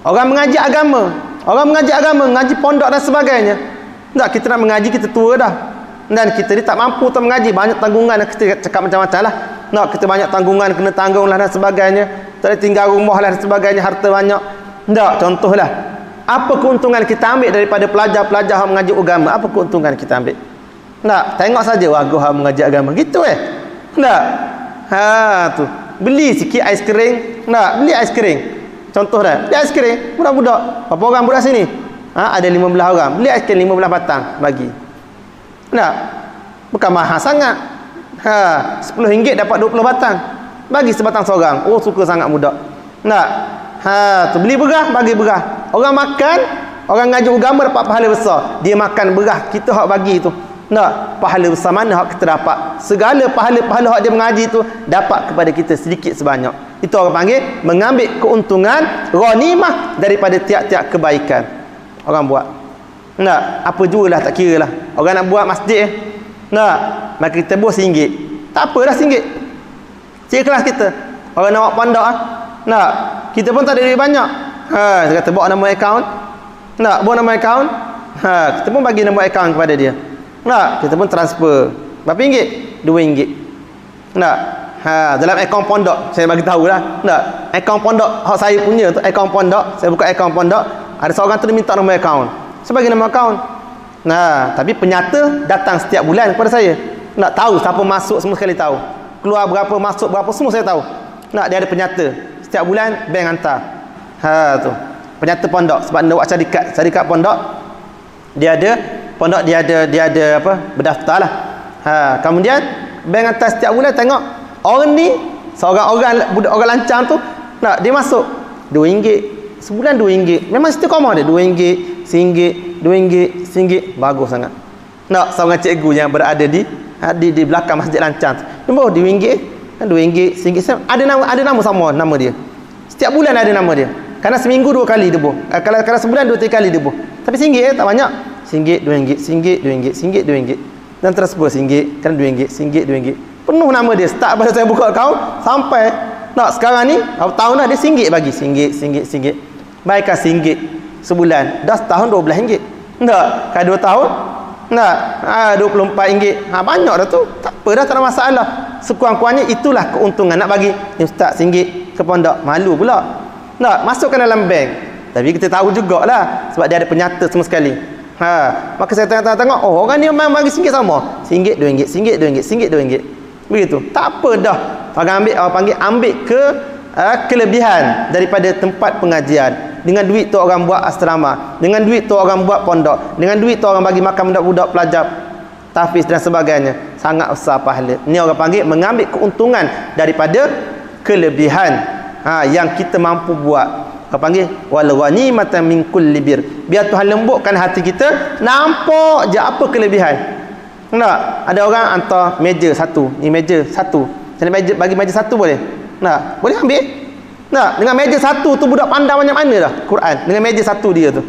Orang mengaji agama, mengaji pondok dan sebagainya. Kita nak mengaji, kita tua dah. Dan kita ni tak mampu tak mengaji, banyak tanggungan, kita cakap macam-macam lah. Kita banyak tanggungan, kena tanggung lah dan sebagainya. Tak ada tinggal rumah lah dan sebagainya, harta banyak. Contohlah, apa keuntungan kita ambil daripada pelajar-pelajar yang mengaji agama? Apa keuntungan kita ambil? Tengok saja warga yang mengaji agama gitu tu. Beli sikit aiskrim, beli aiskrim. Contoh dah, beli aiskrim, budak-budak. Berapa orang budak sini? Ada 15 orang. Beli aiskrim 15 batang bagi. Bukan mahal sangat. RM10 dapat 20 batang. Bagi sebatang seorang. Oh, suka sangat budak. Tu beli berah, bagi berah. Orang makan, orang ngaji agama dapat pahala besar. Dia makan berah, kita hak bagi tu. Pahala besar mana hak kita dapat? Segala pahala-pahala hak dia mengaji tu dapat kepada kita sedikit sebanyak. Itu orang panggil mengambil keuntungan ghanimah daripada tiap-tiap kebaikan orang buat. Apa jualah tak kira lah. Orang nak buat masjid maka kita buat RM1. Tak apalah RM1. Ikhlas kita. Orang nak buat pondok kita pun tak ada duit banyak. Dia kata bawa nama akaun. Nak buat nama akaun? Kita pun bagi nombor akaun kepada dia. Nak, kita pun transfer. Berapa ringgit? RM2. Nak, dalam akaun pondok saya bagi tahu lah. Nak, akaun pondok hak saya punya tu, akaun pondok, saya buka akaun pondok, ada seorang tu dia minta nombor akaun. Saya bagi nombor akaun. Nah, tapi penyata datang setiap bulan kepada saya. Nak tahu siapa masuk semua sekali tahu. Keluar berapa, masuk berapa semua saya tahu. Nak, dia ada penyata. Setiap bulan bank hantar. Tu. Penyata pondok sebab nak buat syarikat pondok. Dia ada apa? Berdaftar lah. Kemudian bank hantar setiap bulan tengok orang ni budak orang lancang tu, nak dia masuk RM2. Sebulan RM2. Memang istiqamah dia RM2, RM1, RM2, RM1. Bagus sangat. Nak seorang cikgu yang berada di belakang masjid lancang tu. Nombor RM2, RM2, RM1. Ada nama sama nama dia. Setiap bulan ada nama dia. Kerana seminggu 2 kali debur. Kalau sebulan 2-3 kali debur. Tapi RM1 tak banyak. RM1, RM2, RM1, RM2, RM1, RM2. Dan transfer RM1, kan RM2, RM1, RM2. Penuh nama dia. Start pada saya buka akaun sampai nak sekarang ni tahun dah dia RM1 bagi. RM1. Baikkan RM1 sebulan. Dah setahun RM12. Tak? Kan 2 tahun? Tak? RM24. Banyak dah tu. Tak apa dah, tak ada masalah. Sekurang-kurangnya itulah keuntungan nak bagi. Ustaz RM1 ke pondok. Malu pula. Tak? Masukkan dalam bank. Tapi kita tahu jugalah sebab dia ada penyata semua sekali. Maka saya tengok, orang ni memang bagi RM1 sama. RM1, RM2, RM1, RM2, RM1, RM2. Begitu. Tak apa dah. Ambil ke kelebihan daripada tempat pengajian. Dengan duit tu orang buat asrama, dengan duit tu orang buat pondok, dengan duit tu orang bagi makan budak-budak pelajar tahfiz dan sebagainya. Sangat besar pahala. Ni orang panggil mengambil keuntungan daripada kelebihan yang kita mampu buat. Orang panggil wal ghanimatan min kulli bir. Biar Tuhan lembutkan hati kita, nampak je apa kelebihan. Tak? Ada orang hantar meja satu. Ni meja satu. Saya bagi meja satu boleh? Tak? Boleh ambil? Tak? Dengan meja satu tu budak pandai macam mana dah Quran. Dengan meja satu dia tu.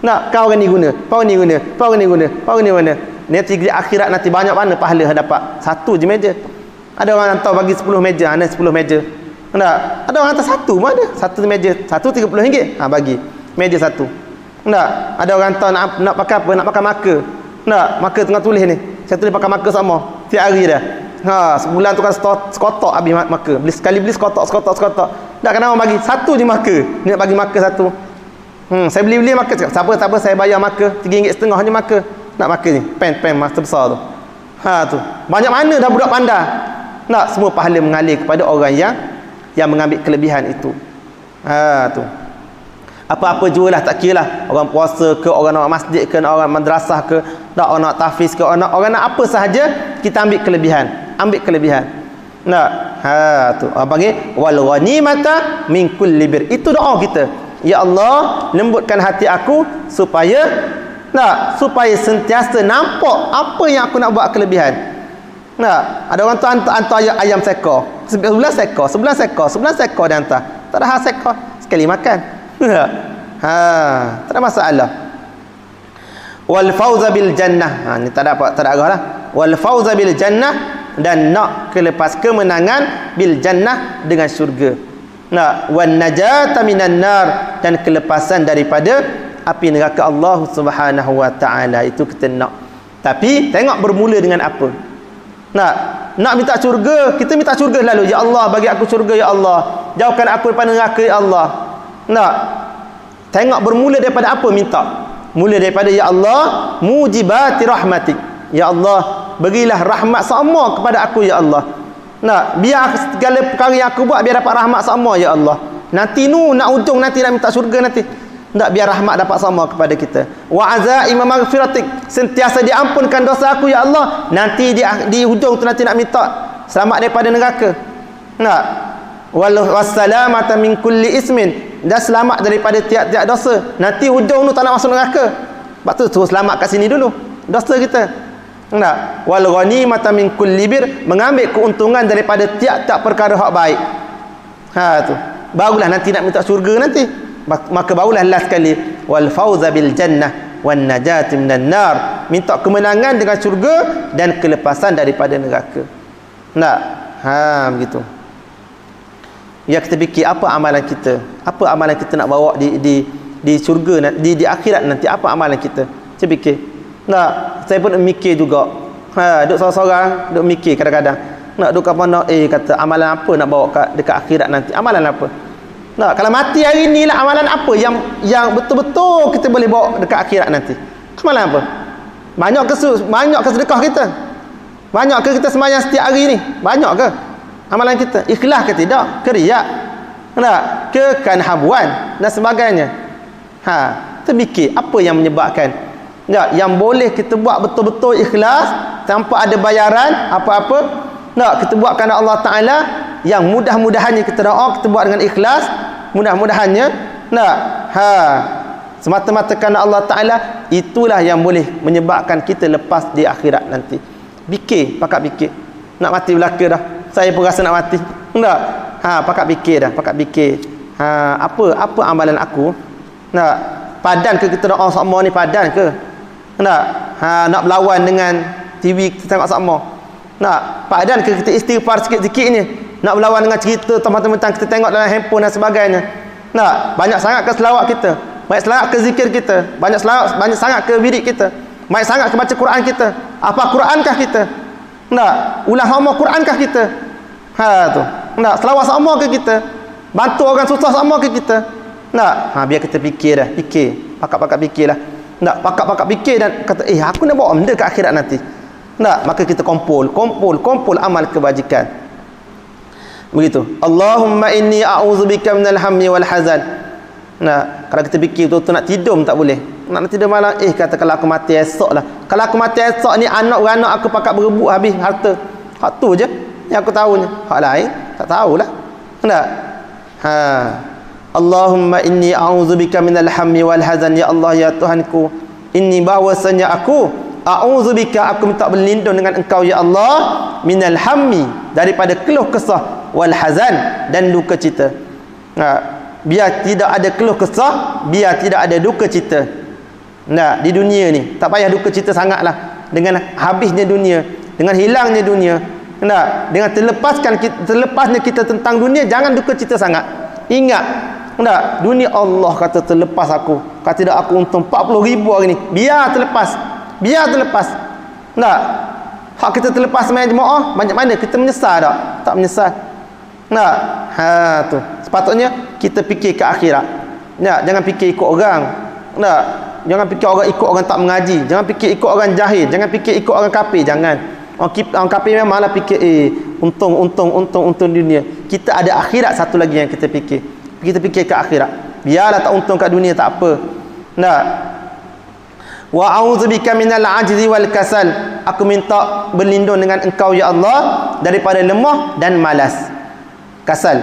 Tak? Kau orang ni guna, kau orang ni guna, kau orang ni guna, kau orang ni guna. Nanti di akhirat nanti banyak mana pahala dapat. Satu je meja. Ada orang hantar bagi 10 meja, ada 10 meja. Tak? Ada orang hantar satu mana? Satu meja, satu RM30. Bagi. Meja satu. Tak? Ada orang hantar nak pakai apa? Nak pakai marker. Tak? Marker tengah tulis ni. Saya tulis pakai marker sama. Tiap hari dah. Sebulan tu kan sekotak habis marker. Beli sekotak. Tak kena orang bagi satu je marker. Ni nak bagi marker satu. Saya beli marker. Siapa saya bayar marker RM3.50 je marker. Nak marker ni. Pen master besar tu. Tu. Banyak mana dah budak pandai. Nak semua pahala mengalir kepada orang yang mengambil kelebihan itu. Tu. Apa-apa jualah, tak kira lah. Orang puasa ke, orang nak masjid ke, orang madrasah ke, orang nak tahfiz ke, orang nak apa sahaja, kita ambil kelebihan. Nak? Tu. Orang panggil wal ghanimata min kulli bir. Itu doa kita. Ya Allah, lembutkan hati aku supaya sentiasa nampak apa yang aku nak buat kelebihan. Nak? Ada orang tu hantar ayam sekor. 11 sekor dia hantar. Tak ada hal sekor. Sekali makan. Tak ada masalah. Wal fauza bil jannah. Ni tak ada arah lah. Wal fauza bil jannah, dan nak kemenangan bil jannah dengan syurga. Nak wan najata minan nar, dan kelepasan daripada api neraka Allah Subhanahu wa taala. Itu kita nak. Tapi tengok bermula dengan apa. Nak minta syurga, kita minta syurga lalu. Ya Allah, bagi aku syurga ya Allah. Jauhkan aku daripada neraka ya Allah. Nak tengok bermula daripada apa minta. Mula daripada ya Allah mujibati rahmatik. Ya Allah, berilah rahmat sama kepada aku ya Allah. Nak biar segala perkara yang aku buat biar dapat rahmat sama ya Allah. Nanti nak ujung nanti nak minta syurga nanti. Tak, biar rahmat dapat sama kepada kita. Wa azaima maghfiratik, sentiasa diampunkan dosa aku ya Allah. Nanti di hujung tu nanti nak minta selamat daripada neraka. Nak wassalamata min kulli ismin, dan selamat daripada tiap-tiap dosa. Nanti hujung tu tak nak masuk neraka. Sebab tu suruh selamat kat sini dulu dosa kita. Nak wal ghanimata min kulli bir, mengambil keuntungan daripada tiap-tiap perkara hak baik. Tu barulah nanti nak minta syurga nanti. Maka barulah last sekali wal fauza bil jannah wan najati minan nar, minta kemenangan dengan syurga dan kelepasan daripada neraka. Nak begitu. Ya, kita fikir apa amalan kita nak bawa di di syurga, di akhirat nanti apa amalan kita. Saya fikir. Nak, saya pun mikir juga. Duk sorang-sorang, duk mikir kadang-kadang. Nak duk apa nak kata amalan apa nak bawa dekat akhirat nanti? Amalan apa? Nak kalau mati hari ni lah, amalan apa yang betul-betul kita boleh bawa dekat akhirat nanti? Amalan apa? Banyak ke sedekah kita? Banyak ke kita sembahyang setiap hari ni? Banyak ke amalan kita? Ikhlas ke tidak? Ke riak? Tak? Ke kanhabuan dan sebagainya? Terfikir apa yang menyebabkan yang boleh kita buat betul-betul ikhlas tanpa ada bayaran apa-apa? Kita buat kerana Allah Ta'ala, yang mudah-mudahannya kita doa, kita buat dengan ikhlas, mudah-mudahannya semata-mata kerana Allah Ta'ala, itulah yang boleh menyebabkan kita lepas di akhirat nanti. Pakat fikir nak mati belaka dah, saya pun rasa nak mati tak? Pakat fikir apa amalan aku, padan ke kita doa sama ni, padan ke nak berlawan dengan TV kita tengok sama, padan ke kita istighfar sikit-sikit ni, nak berlawan dengan cerita teman-teman kita tengok dalam handphone dan sebagainya. Banyak sangat ke selawat kita, banyak sangat ke zikir kita, banyak sangat ke wirid kita, banyak sangat ke baca Quran kita. Apa Qurankah kita? Ulang sama Qurankah kita? Tu. Selawat sama ke kita? Bantu orang susah sama ke kita? Biar kita fikir dah, pakat-pakat fikirlah. Pakat-pakat fikir dan kata aku nak bawa benda ke akhirat nanti. Maka kita kumpul amal kebajikan. Begitu. Allahumma inni a'udzubika minal hammi wal hazan. Kalau kita fikir betul-betul nak tidur tak boleh. Nak tidur malam, kata kalau aku mati esok lah. Kalau aku mati esok ni, anak-beranak aku pakat berebut habis harta. Hak tu je yang aku tahunya. Hak lain tak tahulah. Allahumma inni a'udzubika minal hammi wal hazan. Ya Allah, ya Tuhanku, inni bahwasanya aku a'udzubika, aku minta berlindung dengan Engkau ya Allah, minal hammi, daripada keluh kesah, wal hazan, dan duka cita. Biar tidak ada keluh kesah, biar tidak ada duka cita. Di dunia ni tak payah duka cita sangatlah dengan habisnya dunia, dengan hilangnya dunia. Dengan terlepasnya kita tentang dunia, jangan duka cita sangat. Ingat, dunia Allah kata terlepas aku, kata tidak aku untung 40,000 hari ni, biar terlepas. Hak kita terlepas main jemaah, banyak mana kita menyesal tak menyesal. Tu sepatutnya kita fikir ke akhirat. Jangan fikir ikut orang. Jangan fikir orang ikut orang tak mengaji, jangan fikir ikut orang jahil, jangan fikir ikut orang kafir. Jangan. Orang kafir memanglah fikir untung dunia. Kita ada akhirat satu lagi yang kita fikir. Kita fikir ke akhirat. Biarlah tak untung kat dunia tak apa. Wa a'udzubika minal ajzi wal kasal. Aku minta berlindung dengan Engkau ya Allah daripada lemah dan malas, kasal.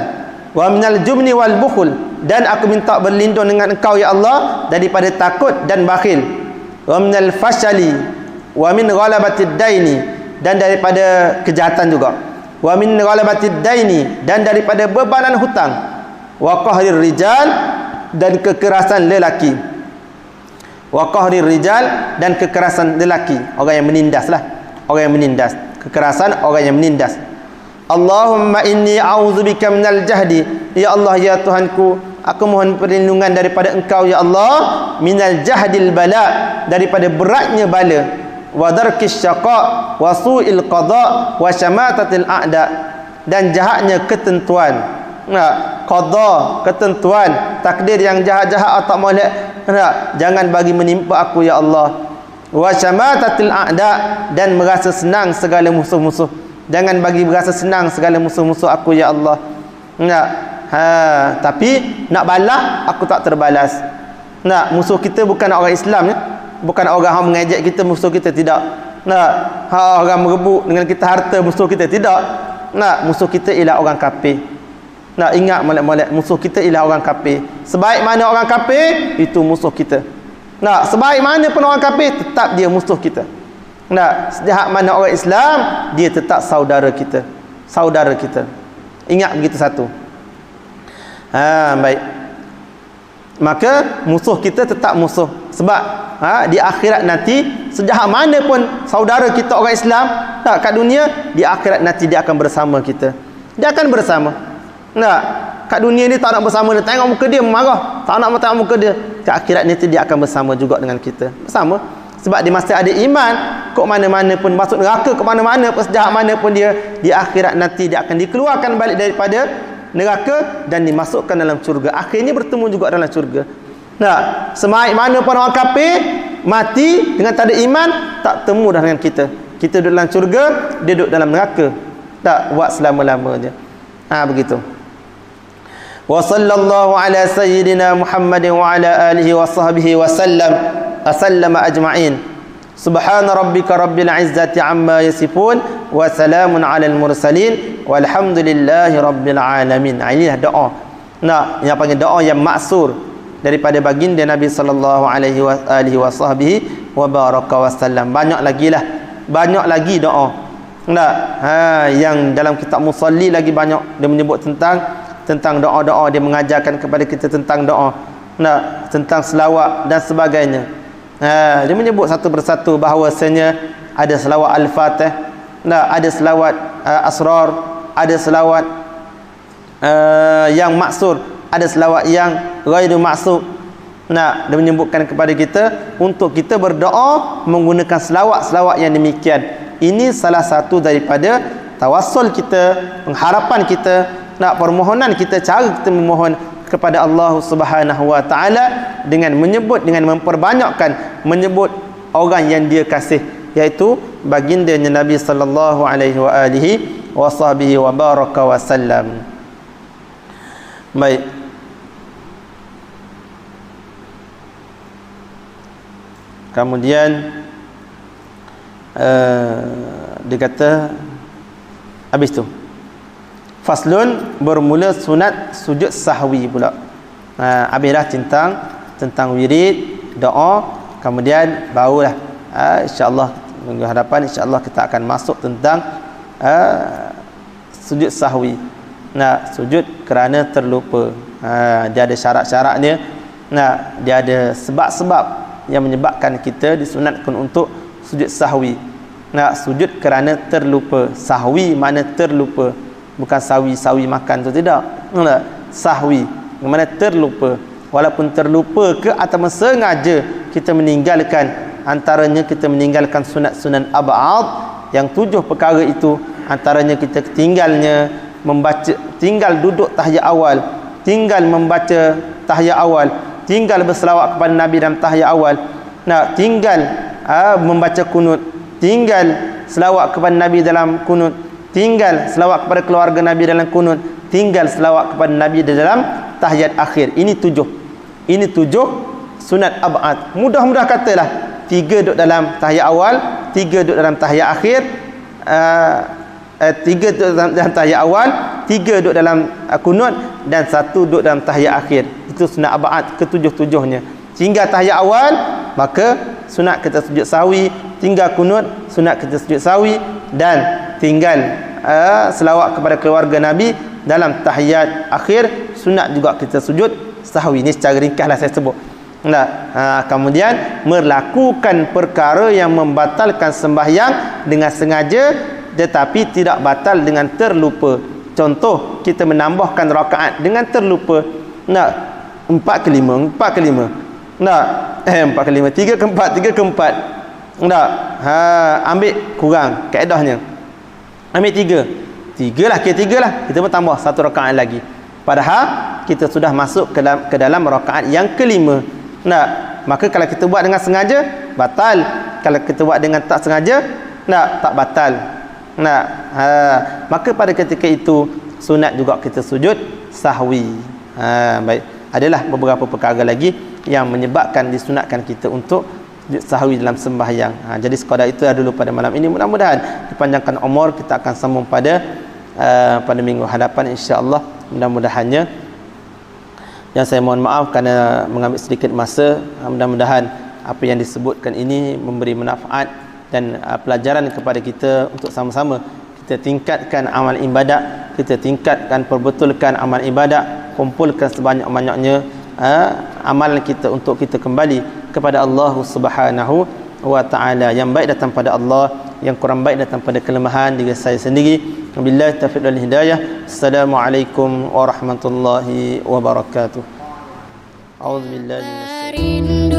Wa minal jubni wal bukhul, dan aku minta berlindung dengan Engkau ya Allah daripada takut dan bakhil. Wa minal fashali wa min ghalabatid daini, dan daripada kejahatan juga. Wa min ghalabatid daini, dan daripada bebanan hutang. Wa qahrir rijal, dan kekerasan lelaki. Wa qahrir rijal, dan kekerasan lelaki, orang yang menindaslah, orang yang menindas, kekerasan orang yang menindas. Allahumma inni a'udzubika minal jahdi. Ya Allah, ya Tuhanku, aku mohon perlindungan daripada Engkau ya Allah, minal jahdil bala, daripada beratnya bala, wa darkis syaqa, wa su'il qada, wa syamatatil a'da, dan jahatnya ketentuan. Qada, ketentuan, takdir yang jahat-jahat atau molek, jangan bagi menimpa aku ya Allah. Wa syamatatil a'da, dan merasa senang segala musuh-musuh, jangan bagi berasa senang segala musuh-musuh aku ya Allah. Tapi nak balas aku tak terbalas. Musuh kita bukan orang Islam ya, bukan orang yang mengejek kita musuh kita, tidak. Orang merebut dengan kita harta musuh kita, tidak. Musuh kita ialah orang kafir. Ingat molek-molek, musuh kita ialah orang kafir. Sebaik mana orang kafir, itu musuh kita. Sebaik mana pun orang kafir, tetap dia musuh kita. Sejahat mana orang Islam, dia tetap saudara kita. Saudara kita. Ingat begitu satu. Baik. Maka musuh kita tetap musuh. Sebab di akhirat nanti, sejahat mana pun saudara kita orang Islam kat dunia, di akhirat nanti dia akan bersama kita. Dia akan bersama. kat dunia ni tak nak bersama dia, tengok muka dia marah, tak nak tengok muka dia. Kat akhirat nanti dia akan bersama juga dengan kita, bersama. Sebab dia masih ada iman, kok mana-mana pun masuk neraka, ke mana-mana pun, sejahat mana pun dia, di akhirat nanti dia akan dikeluarkan balik daripada neraka dan dimasukkan dalam syurga. Akhirnya bertemu juga dalam syurga. Nah, semaik mana pun orang kafir mati dengan tak ada iman, tak temu dah dengan kita. Kita duduk dalam syurga, dia duduk dalam neraka. Tak buat selama-lamanya. Begitu. Wa sallallahu ala sayyidina Muhammadin wa ala alihi wa sahbihi wa sallama ajma'in. Subhana rabbika rabbil izzati amma yasifun wa salamun alal mursalin walhamdulillahi rabbil alamin. Inilah doa. Nah, yang panggil doa yang maksur daripada baginda Nabi sallallahu alaihi wa sahbihi wa baraka wasallam. Banyak lagi doa. Nah, yang dalam kitab Musalli lagi banyak dia menyebut tentang doa-doa, dia mengajarkan kepada kita tentang doa. Nah, tentang selawat dan sebagainya. Dia menyebut satu persatu bahawasanya ada selawat Al-Fatih, ada selawat Asrar, ada selawat yang maksur, ada selawat yang ghairu maksur. Dia menyebutkan kepada kita untuk kita berdoa menggunakan selawat-selawat yang demikian. Ini salah satu daripada tawassul kita, pengharapan kita, permohonan kita, cara kita memohon kepada Allah Subhanahu wa taala dengan memperbanyakkan menyebut orang yang dia kasih, iaitu bagindanya Nabi sallallahu alaihi wa alihi wa sahbihi wa baraka wasallam. Baik. Kemudian dia kata habis tu faslun, bermula sunat sujud sahwi pula. Habis dah tentang wirid, doa, kemudian barulah insya-Allah minggu hadapan insya-Allah kita akan masuk tentang sujud sahwi. Sujud kerana terlupa. Dia ada syarat-syaratnya. Dia ada sebab-sebab yang menyebabkan kita disunatkan untuk sujud sahwi. Sujud kerana terlupa. Sahwi makna terlupa. Bukan sawi makan tu, tidak. Sahwi mana terlupa. Walaupun terlupa ke atau sengaja kita meninggalkan, antaranya kita meninggalkan sunat-sunat ab'ad yang 7 perkara itu, antaranya kita tinggal duduk tahiyat awal, tinggal membaca tahiyat awal, tinggal berselawat kepada Nabi dalam tahiyat awal, tinggal membaca kunut, tinggal selawat kepada Nabi dalam kunut, tinggal selawat kepada keluarga Nabi dalam kunut, tinggal selawat kepada Nabi dalam tahiyat akhir. Ini 7 sunat ab'ad. Mudah-mudah katalah 3 duduk dalam tahiyat awal, 3 duduk dalam tahiyat akhir, 3 duduk dalam tahiyat awal, 3 duduk dalam kunut, dan 1 duduk dalam tahiyat akhir. Itu sunat ab'ad ke-7-7-nya. Tinggal tahiyat awal, maka sunat kita sujud sahwi, tinggal kunut, sunat kita sujud sahwi, dan tinggal selawat kepada keluarga Nabi dalam tahiyat akhir, sunat juga kita sujud sahwi. Ini secara ringkaslah saya sebut. Kemudian melakukan perkara yang membatalkan sembahyang dengan sengaja tetapi tidak batal dengan terlupa. Contoh, kita menambahkan rakaat dengan terlupa. 4 ke 5, 4 ke 5. 4 ke 5, 3 ke 4, 3 ke 4. Ambil kurang kaedahnya. Ambil 3 lah, kira 3 lah. Kita pun tambah 1 rakaat lagi. Padahal kita sudah masuk ke dalam rakaat yang kelima. Maka kalau kita buat dengan sengaja, batal. Kalau kita buat dengan tak sengaja, tak batal. Maka pada ketika itu sunat juga kita sujud sahwi. Baik. Adalah beberapa perkara lagi yang menyebabkan disunatkan kita untuk sahwi dalam sembahyang. Jadi sekadar itu dulu pada malam ini. Mudah-mudahan dipanjangkan umur, kita akan sambung pada minggu hadapan insya-Allah. Mudah-mudahannya. Yang saya mohon maaf kerana mengambil sedikit masa. Mudah-mudahan apa yang disebutkan ini memberi manfaat dan pelajaran kepada kita untuk sama-sama kita tingkatkan amal ibadat, kita tingkatkan, perbetulkan amal ibadat, kumpulkan sebanyak-banyaknya amalan kita untuk kita kembali kepada Allah Subhanahu wa taala. Yang baik datang pada Allah, yang kurang baik datang pada kelemahan diri saya sendiri. Billahi taufiq wal hidayah. Assalamualaikum warahmatullahi wabarakatuh. A'udzubillahi minasyaitonir rajim.